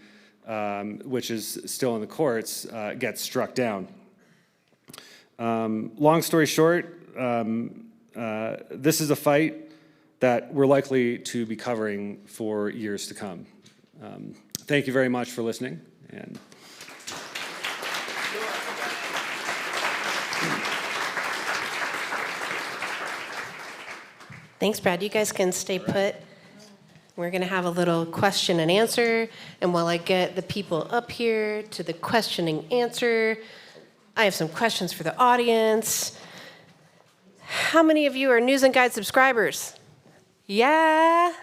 which is still in the courts, gets struck down. Long story short, this is a fight that we're likely to be covering for years to come. Thank you very much for listening. And Thanks, Brad. You guys can stay put. We're going to have a little question and answer. And while I get the people up here to the question and answer, I have some questions for the audience. How many of you are News and Guide subscribers? Yeah.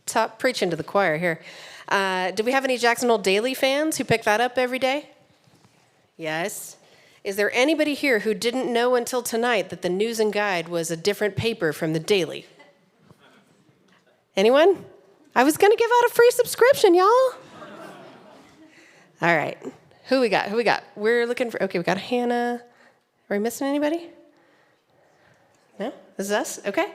Top preaching to the choir here. Do we have any Jackson Hole Daily fans who pick that up every day? Yes. Is there anybody here who didn't know until tonight that the News and Guide was a different paper from the Daily? Anyone? I was going to give out a free subscription, y'all. All right. Who we got? We're looking for, okay, we got Hannah. Are we missing anybody? No? This is us? Okay.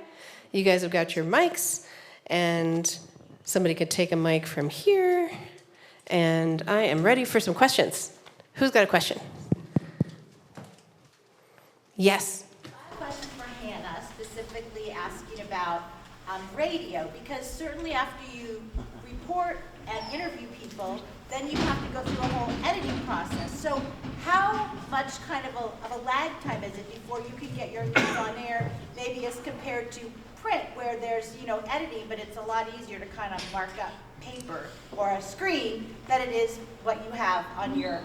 You guys have got your mics, and somebody could take a mic from here. And I am ready for some questions. Who's got a question? Yes. I have a question for Hannah, specifically asking about radio, because certainly after you report and interview people, then you have to go through a whole editing process. So how much kind of a lag time is it before you can get your news on air, maybe as compared to print, where there's, editing, but it's a lot easier to kind of mark up paper or a screen than it is what you have on your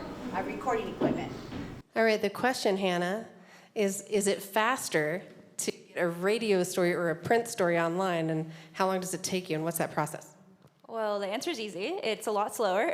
recording equipment? All right, the question, Hannah, is it faster to get a radio story or a print story online, and how long does it take you, and what's that process? Well, the answer is easy. It's a lot slower,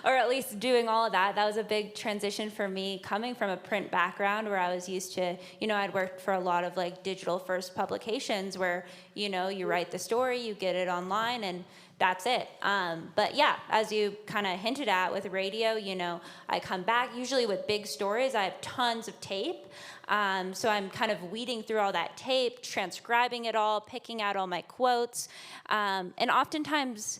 or at least doing all of that. That was a big transition for me, coming from a print background where I was used to, I'd worked for a lot of digital first publications where, you write the story, you get it online, and that's it. But yeah, as you kind of hinted at with radio, I come back usually with big stories. I have tons of tape. So I'm kind of weeding through all that tape, transcribing it all, picking out all my quotes. And oftentimes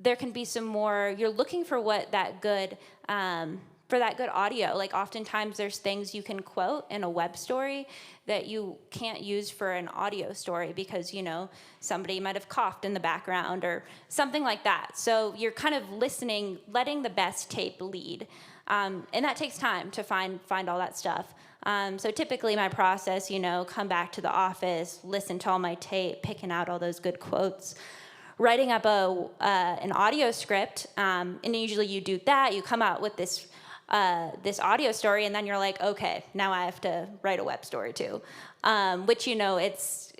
there can be some more, you're looking for what that good, for that good audio. Oftentimes there's things you can quote in a web story that you can't use for an audio story because, somebody might have coughed in the background or something like that. So you're kind of listening, letting the best tape lead. And that takes time to find all that stuff. So typically my process, come back to the office, listen to all my tape, picking out all those good quotes, writing up an audio script, and usually you do that, you come out with this audio story, and then you're like, okay, now I have to write a web story too, which,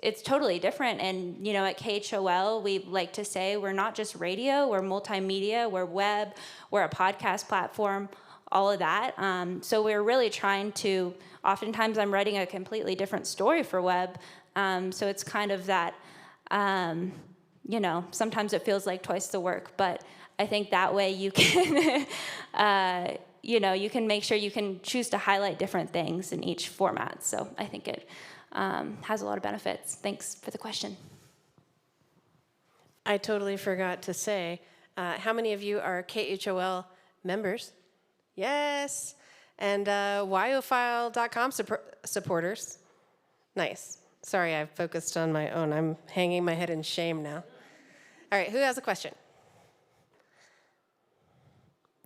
it's totally different. And, at KHOL, we like to say we're not just radio, we're multimedia, we're web, we're a podcast platform, all of that. So we're really trying to, oftentimes I'm writing a completely different story for web. So it's kind of that, sometimes it feels like twice the work, but I think that way you can, you can make sure you can choose to highlight different things in each format. So I think it has a lot of benefits. Thanks for the question. I totally forgot to say, how many of you are KHOL members? Yes. And WYOFile.com supporters? Nice. Sorry, I focused on my own. I'm hanging my head in shame now. All right, who has a question?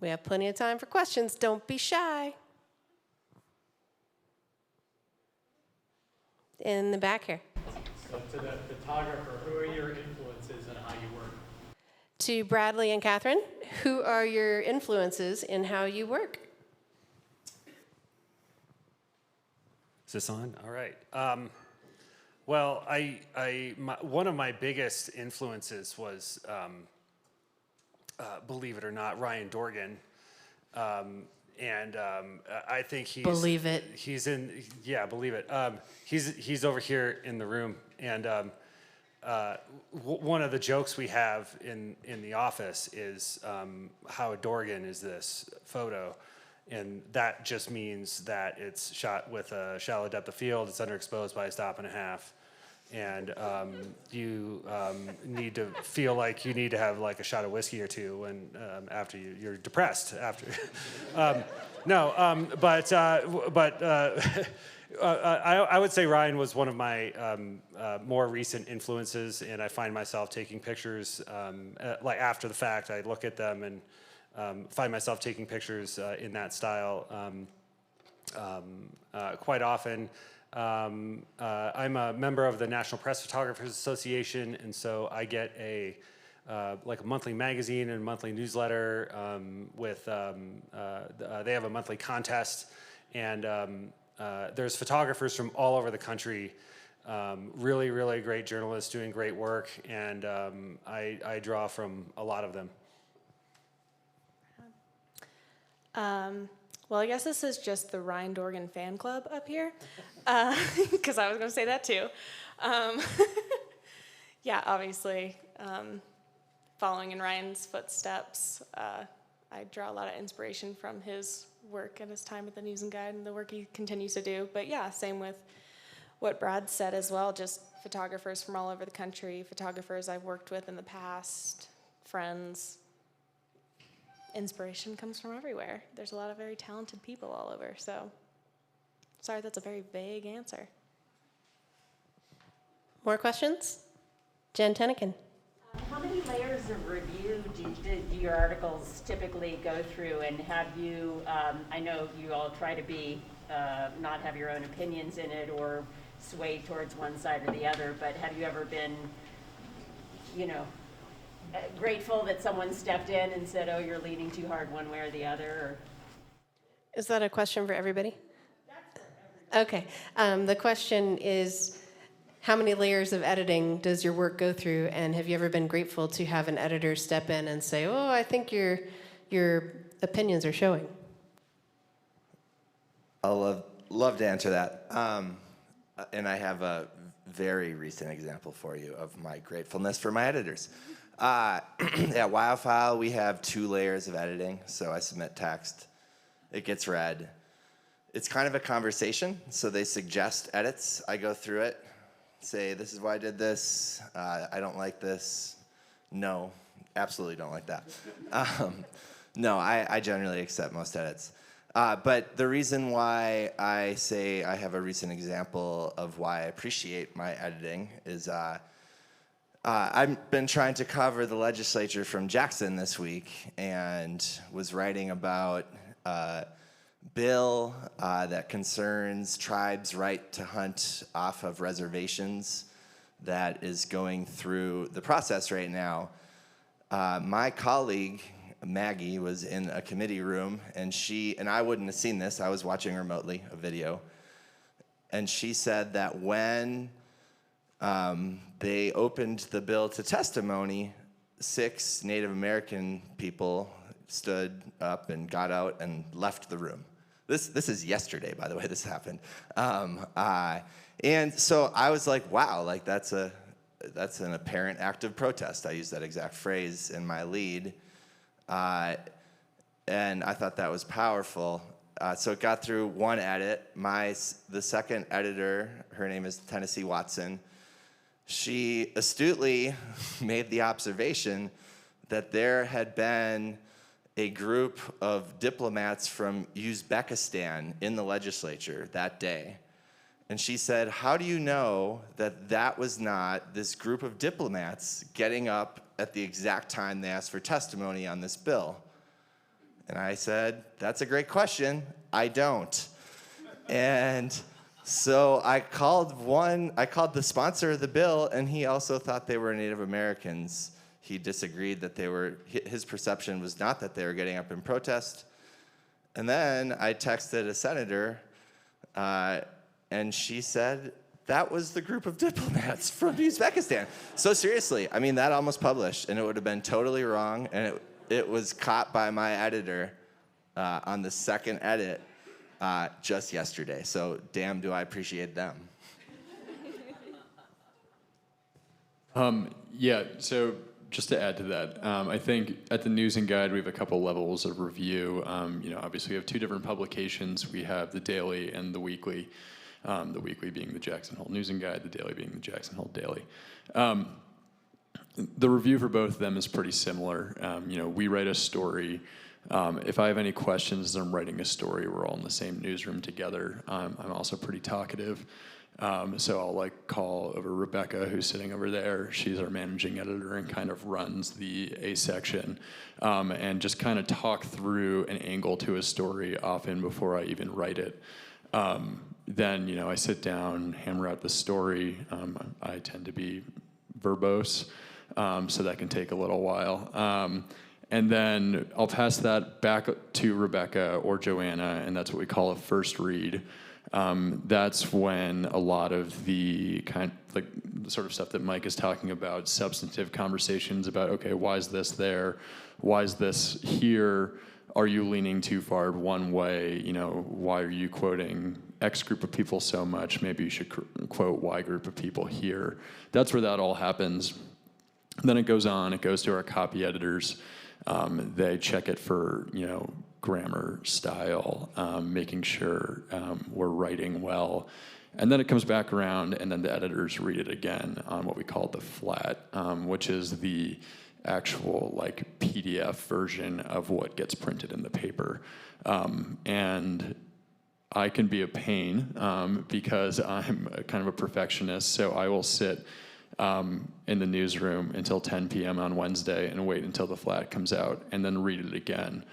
We have plenty of time for questions. Don't be shy. In the back here. So to the photographer, who are your influences in how you work? To Bradley and Catherine, who are your influences in how you work? Is this on? All right. Well, one of my biggest influences was, believe it or not, Ryan Dorgan. I think he's... Believe it. He's in... Yeah, believe it. He's over here in the room. And one of the jokes we have in the office is how Dorgan is this photo. And that just means that it's shot with a shallow depth of field. It's underexposed by a stop and a half. And you need to feel like you need to have like a shot of whiskey or two when after you're depressed after. I would say Ryan was one of my more recent influences, and I find myself taking pictures like after the fact. I look at them and find myself taking pictures in that style quite often. I'm a member of the National Press Photographers Association, and so I get a monthly magazine and monthly newsletter with. They have a monthly contest, and there's photographers from all over the country. Really, really great journalists doing great work, and I draw from a lot of them. Well, I guess this is just the Ryan Dorgan fan club up here, because I was going to say that too. Yeah, obviously, following in Ryan's footsteps, I draw a lot of inspiration from his work and his time at the News and Guide and the work he continues to do. But yeah, same with what Brad said as well, just photographers from all over the country, photographers I've worked with in the past, friends. Inspiration comes from everywhere. There's a lot of very talented people all over, so sorry that's a very vague answer. More questions? Jen Tennekin. How many layers of review do your articles typically go through, and have you, I know you all try to be, not have your own opinions in it or sway towards one side or the other, but have you ever been, grateful that someone stepped in and said, oh, you're leaning too hard one way or the other? Or? Is that a question for everybody? That's for everybody. Okay. The question is, how many layers of editing does your work go through, and have you ever been grateful to have an editor step in and say, oh, I think your opinions are showing? I'll love to answer that. And I have a very recent example for you of my gratefulness for my editors. At WYOFile, we have 2 layers of editing. So I submit text, it gets read. It's kind of a conversation, so they suggest edits. I go through it, say, this is why I did this, I don't like this. No, absolutely don't like that. No, I generally accept most edits. But the reason why I say I have a recent example of why I appreciate my editing is I've been trying to cover the legislature from Jackson this week and was writing about a bill that concerns tribes' right to hunt off of reservations that is going through the process right now. My colleague, Maggie, was in a committee room, and I wouldn't have seen this, I was watching remotely a video, and she said that when they opened the bill to testimony, 6 Native American people stood up and got out and left the room. This is yesterday, by the way, this happened. And so I was like, wow, like that's an apparent act of protest. I used that exact phrase in my lead. And I thought that was powerful. So it got through one edit. The second editor, her name is Tennessee Watson, she astutely made the observation that there had been a group of diplomats from Uzbekistan in the legislature that day. And she said, how do you know that that was not this group of diplomats getting up at the exact time they asked for testimony on this bill? And I said, that's a great question. I don't. And so I called the sponsor of the bill, and he also thought they were Native Americans. He disagreed that his perception was not that they were getting up in protest. And then I texted a senator, and she said, that was the group of diplomats from Uzbekistan. So seriously, I mean, that almost published, and it would have been totally wrong, and it was caught by my editor on the second edit just yesterday. So damn, do I appreciate them. Yeah, so just to add to that, I think at the News and Guide we have a couple levels of review. Obviously we have two different publications. We have the daily and the weekly. The weekly being the Jackson Hole News and Guide, the daily being the Jackson Hole Daily. The review for both of them is pretty similar. We write a story. If I have any questions as I'm writing a story, we're all in the same newsroom together. I'm also pretty talkative. So I'll call over Rebecca, who's sitting over there. She's our managing editor and kind of runs the A section, and just kind of talk through an angle to a story often before I even write it. Then, I sit down, hammer out the story. I tend to be verbose, so that can take a little while. And then I'll pass that back to Rebecca or Joanna, and that's what we call a first read. That's when a lot of the the sort of stuff that Mike is talking about, substantive conversations about, okay, why is this there? Why is this here? Are you leaning too far one way? Why are you quoting X group of people so much? Maybe you should quote Y group of people here. That's where that all happens. Then it goes to our copy editors. They check it for, grammar, style, making sure we're writing well. And then it comes back around, and then the editors read it again on what we call the flat, which is the actual PDF version of what gets printed in the paper. And I can be a pain because I'm kind of a perfectionist, so I will sit in the newsroom until 10 p.m. on Wednesday and wait until the flat comes out and then read it again.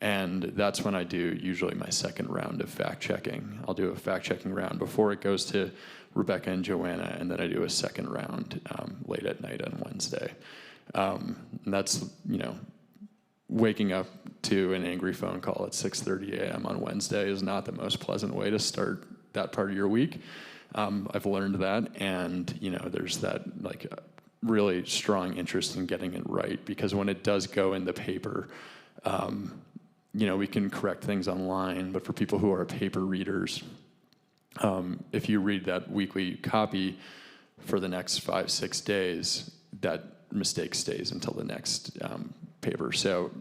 And that's when I do usually my second round of fact-checking. I'll do a fact-checking round before it goes to Rebecca and Joanna, and then I do a second round late at night on Wednesday. And that's, waking up to an angry phone call at 6:30 a.m. on Wednesday is not the most pleasant way to start that part of your week. I've learned that, and there's that really strong interest in getting it right, because when it does go in the paper, we can correct things online, but for people who are paper readers, if you read that weekly copy for the next 5-6 days, that mistake stays until the next paper. So,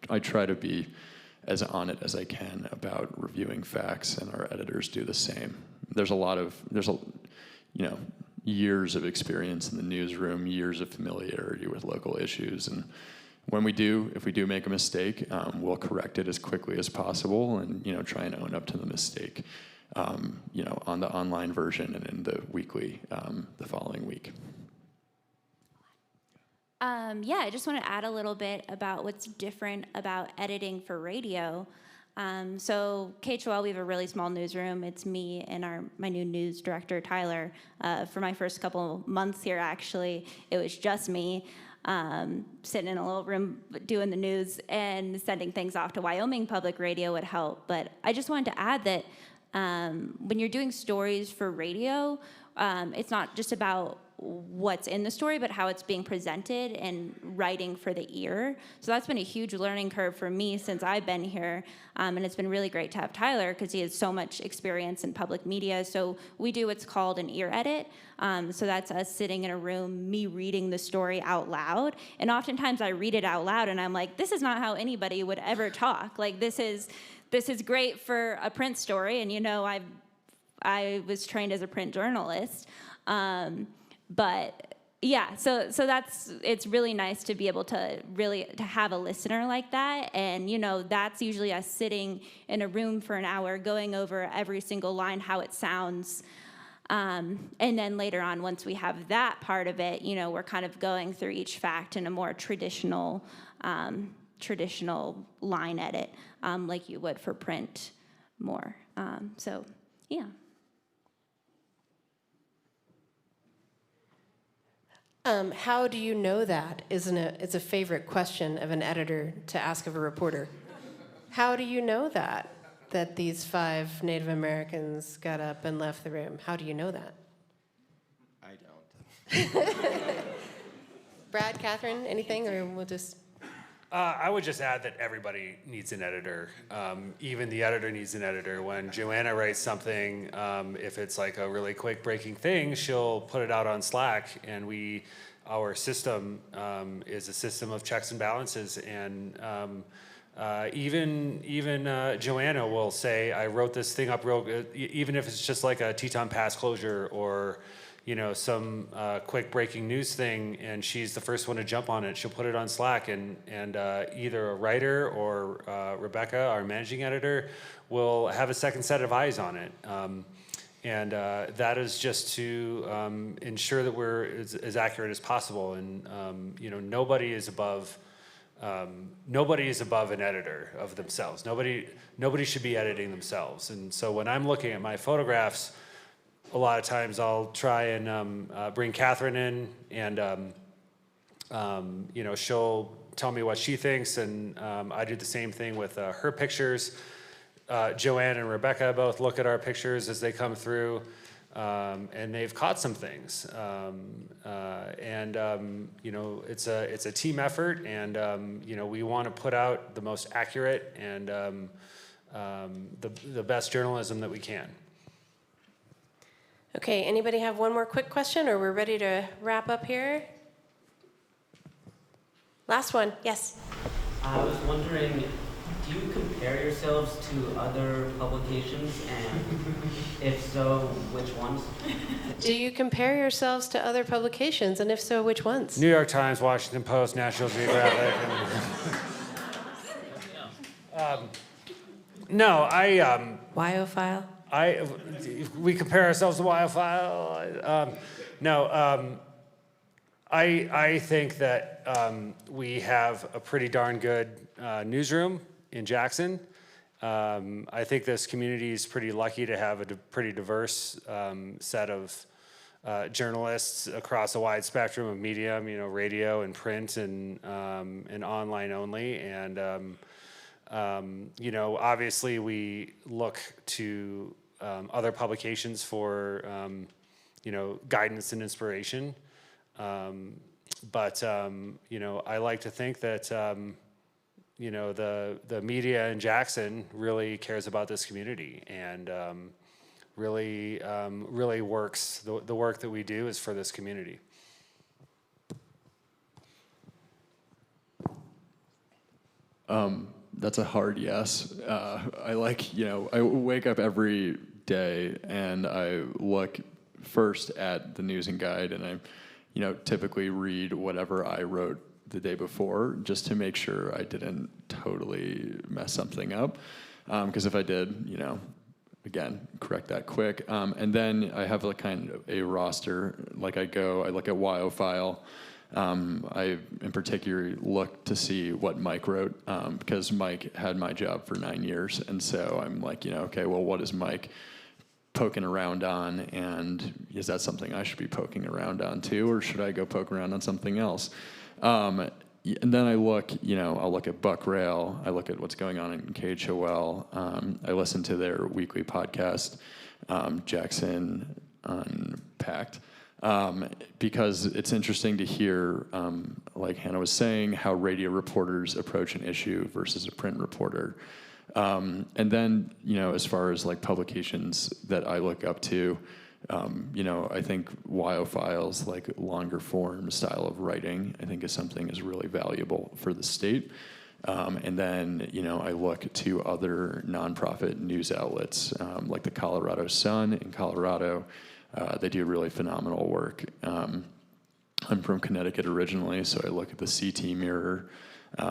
I try to be as on it as I can about reviewing facts, and our editors do the same. There's years of experience in the newsroom, years of familiarity with local issues, and if we do make a mistake, we'll correct it as quickly as possible, and try and own up to the mistake, on the online version and in the weekly the following week. I just want to add a little bit about what's different about editing for radio. So KHOL, we have a really small newsroom. It's me and my new news director, Tyler. For my first couple months here, actually, it was just me sitting in a little room doing the news, and sending things off to Wyoming Public Radio would help. But I just wanted to add that when you're doing stories for radio, it's not just about what's in the story, but how it's being presented and writing for the ear. So that's been a huge learning curve for me since I've been here. And it's been really great to have Tyler because he has so much experience in public media. So we do what's called an ear edit. So that's us sitting in a room, me reading the story out loud. And oftentimes I read it out loud and I'm like, this is not how anybody would ever talk. Like, this is great for a print story. And, you know, I was trained as a print journalist. But yeah, so it's really nice to be able to have a listener like that. And, you know, that's usually us sitting in a room for an hour, going over every single line, how it sounds. And then later on, once we have that part of it, you know, we're kind of going through each fact in a more traditional line edit, like you would for print more. So, yeah. How do you know that? It's a favorite question of an editor to ask of a reporter. How do you know that these 5 Native Americans got up and left the room? How do you know that? I don't. Brad, Catherine, anything, or we'll just... I would just add that everybody needs an editor. Even the editor needs an editor. When Joanna writes something, if it's like a really quick breaking thing, she'll put it out on Slack, and our system is a system of checks and balances. And even Joanna will say, "I wrote this thing up real good," even if it's just like a Teton Pass closure or, you know, some quick breaking news thing, and she's the first one to jump on it. She'll put it on Slack, and either a writer or Rebecca, our managing editor, will have a second set of eyes on it. And that is just to ensure that we're as accurate as possible. And you know, nobody is above an editor of themselves. Nobody should be editing themselves. And so when I'm looking at my photographs, a lot of times I'll try and bring Catherine in, and you know, she'll tell me what she thinks, and I do the same thing with her pictures. Joanne and Rebecca both look at our pictures as they come through, and they've caught some things. You know, it's a team effort, and you know, we want to put out the most accurate and the best journalism that we can. Okay, anybody have one more quick question, or we're ready to wrap up here? Last one, yes. I was wondering, do you compare yourselves to other publications, and if so, which ones? Do you compare yourselves to other publications, and if so, which ones? New York Times, Washington Post, National Geographic. No, WYOFile? We compare ourselves to WYOFile. I think that we have a pretty darn good newsroom in Jackson. I think this community is pretty lucky to have a pretty diverse set of journalists across a wide spectrum of medium, you know, radio and print and online only. And you know, obviously we look to other publications for you know, guidance and inspiration. But you know, I like to think that you know, the media in Jackson really cares about this community, and really works. The work that we do is for this community. That's a hard yes. I like, you know, I wake up every day and I look first at the news and guide, and I, you know, typically read whatever I wrote the day before just to make sure I didn't totally mess something up. Because if I did, you know, again, correct that quick. And then I have like kind of a roster. Like I look at WYOFile. I in particular look to see what Mike wrote, because Mike had my job for 9 years. And so I'm like, you know, okay, well, what is Mike poking around on? And is that something I should be poking around on too? Or should I go poke around on something else? And then I look, you know, I'll look at Buck Rail. I look at what's going on in KHOL. I listen to their weekly podcast, Jackson Unpacked. because it's interesting to hear, like Hannah was saying, how radio reporters approach an issue versus a print reporter. And then, as far as like publications that I look up to, I think WYOFile's like longer form style of writing, I think is something is really valuable for the state. And then, I look to other nonprofit news outlets, like the Colorado Sun in Colorado. They do really phenomenal work. I'm from Connecticut originally, so I look at the CT Mirror,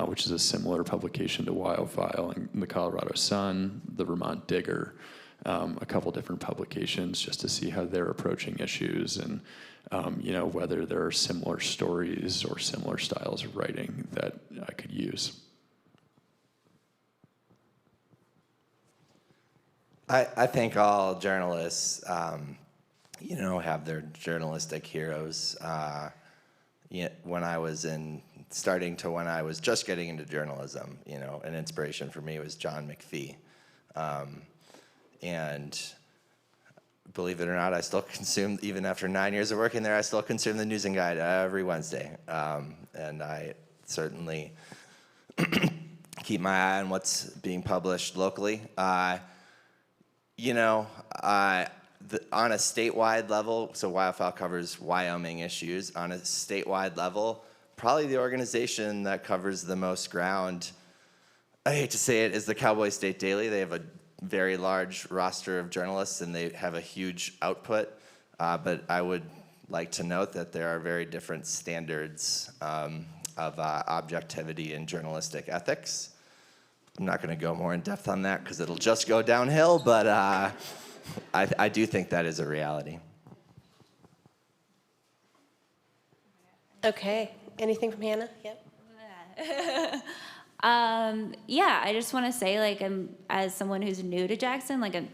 which is a similar publication to WYOFile, and the Colorado Sun, the Vermont Digger, a couple different publications just to see how they're approaching issues and, whether there are similar stories or similar styles of writing that I could use. I think all journalists, have their journalistic heroes. When I was when I was just getting into journalism, an inspiration for me was John McPhee. And believe it or not, I still consume, even after 9 years of working there, I still consume the News and Guide every Wednesday. And I certainly keep my eye on what's being published locally. On a statewide level, so WYOFile covers Wyoming issues. On a statewide level, probably the organization that covers the most ground, I hate to say it, is the Cowboy State Daily. They have a very large roster of journalists, and they have a huge output. But I would like to note that there are very different standards of objectivity and journalistic ethics. I'm not going to go more in depth on that because it'll just go downhill, but I do think that is a reality. Okay. Anything from Hannah? Yep. I just want to say, as someone who's new to Jackson, I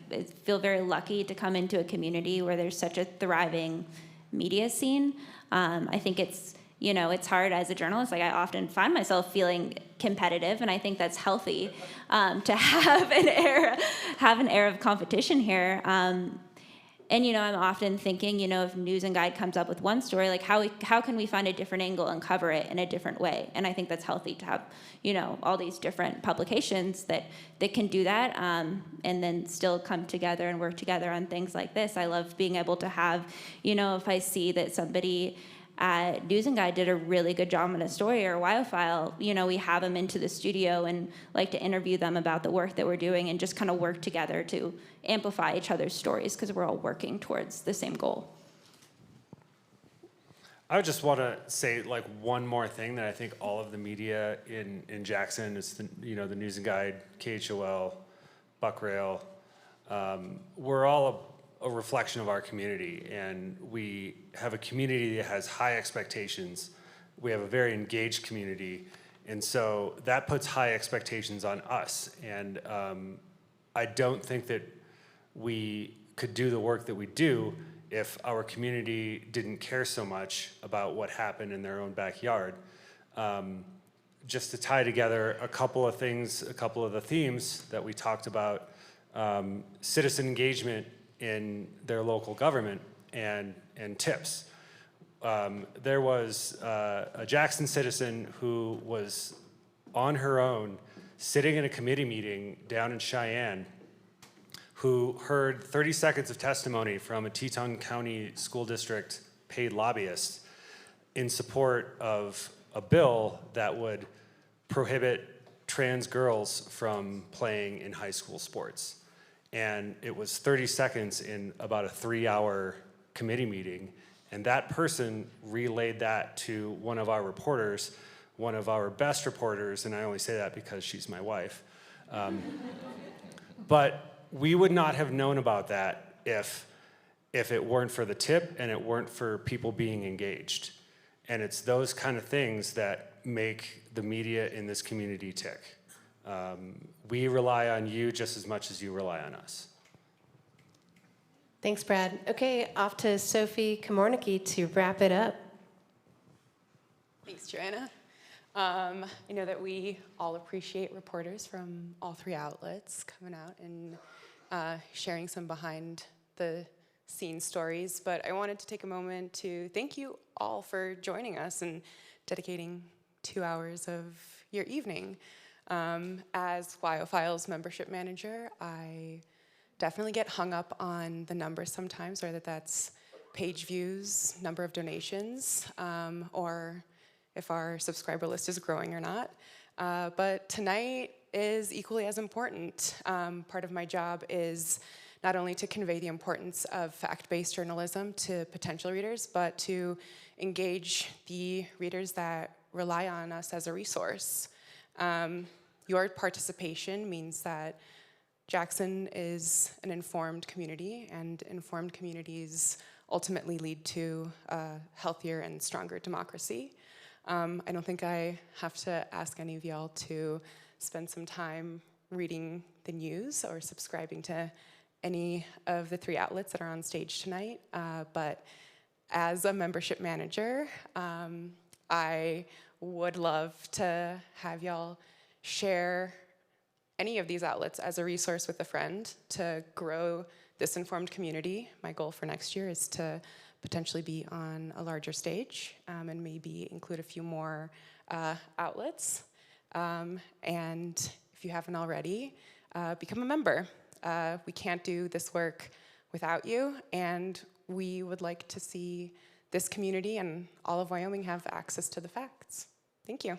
feel very lucky to come into a community where there's such a thriving media scene. I think it's hard as a journalist. I often find myself feeling competitive, and I think that's healthy to have an air of competition here. I'm often thinking, if News and Guide comes up with one story, how can we find a different angle and cover it in a different way? And I think that's healthy to have, all these different publications that can do that, and then still come together and work together on things like this. I love being able to have, if I see that somebody at News and Guide did a really good job on a story or WYOFile, we have them into the studio and like to interview them about the work that we're doing and just kind of work together to amplify each other's stories because we're all working towards the same goal. I would just want to say one more thing that I think all of the media in Jackson is the News and Guide, KHOL, Buck Rail, we're all a reflection of our community, and we have a community that has high expectations. We have a very engaged community, and so that puts high expectations on us. And I don't think that we could do the work that we do if our community didn't care so much about what happened in their own backyard. Just to tie together a couple of things, a couple of the themes that we talked about, citizen engagement in their local government and tips. There was a Jackson citizen who was on her own sitting in a committee meeting down in Cheyenne who heard 30 seconds of testimony from a Teton County School District paid lobbyist in support of a bill that would prohibit trans girls from playing in high school sports. And it was 30 seconds in about a 3-hour committee meeting. And that person relayed that to one of our reporters, one of our best reporters, and I only say that because she's my wife. But we would not have known about that if it weren't for the tip and it weren't for people being engaged. And it's those kind of things that make the media in this community tick. We rely on you just as much as you rely on us. Thanks, Brad. Okay, off to Sophie Komornicki to wrap it up. Thanks, Joanna. I know that we all appreciate reporters from all three outlets coming out and sharing some behind the seen stories, but I wanted to take a moment to thank you all for joining us and dedicating 2 hours of your evening. As WYOFile's membership manager, I definitely get hung up on the numbers sometimes, whether that's page views, number of donations, or if our subscriber list is growing or not. But tonight is equally as important. Part of my job is not only to convey the importance of fact-based journalism to potential readers, but to engage the readers that rely on us as a resource. Your participation means that Jackson is an informed community, and informed communities ultimately lead to a healthier and stronger democracy. I don't think I have to ask any of y'all to spend some time reading the news or subscribing to any of the 3 outlets that are on stage tonight, but as a membership manager, I would love to have y'all share any of these outlets as a resource with a friend to grow this informed community. My goal for next year is to potentially be on a larger stage and maybe include a few more outlets. And if you haven't already, become a member. We can't do this work without you, and we would like to see this community and all of Wyoming have access to the facts. Thank you.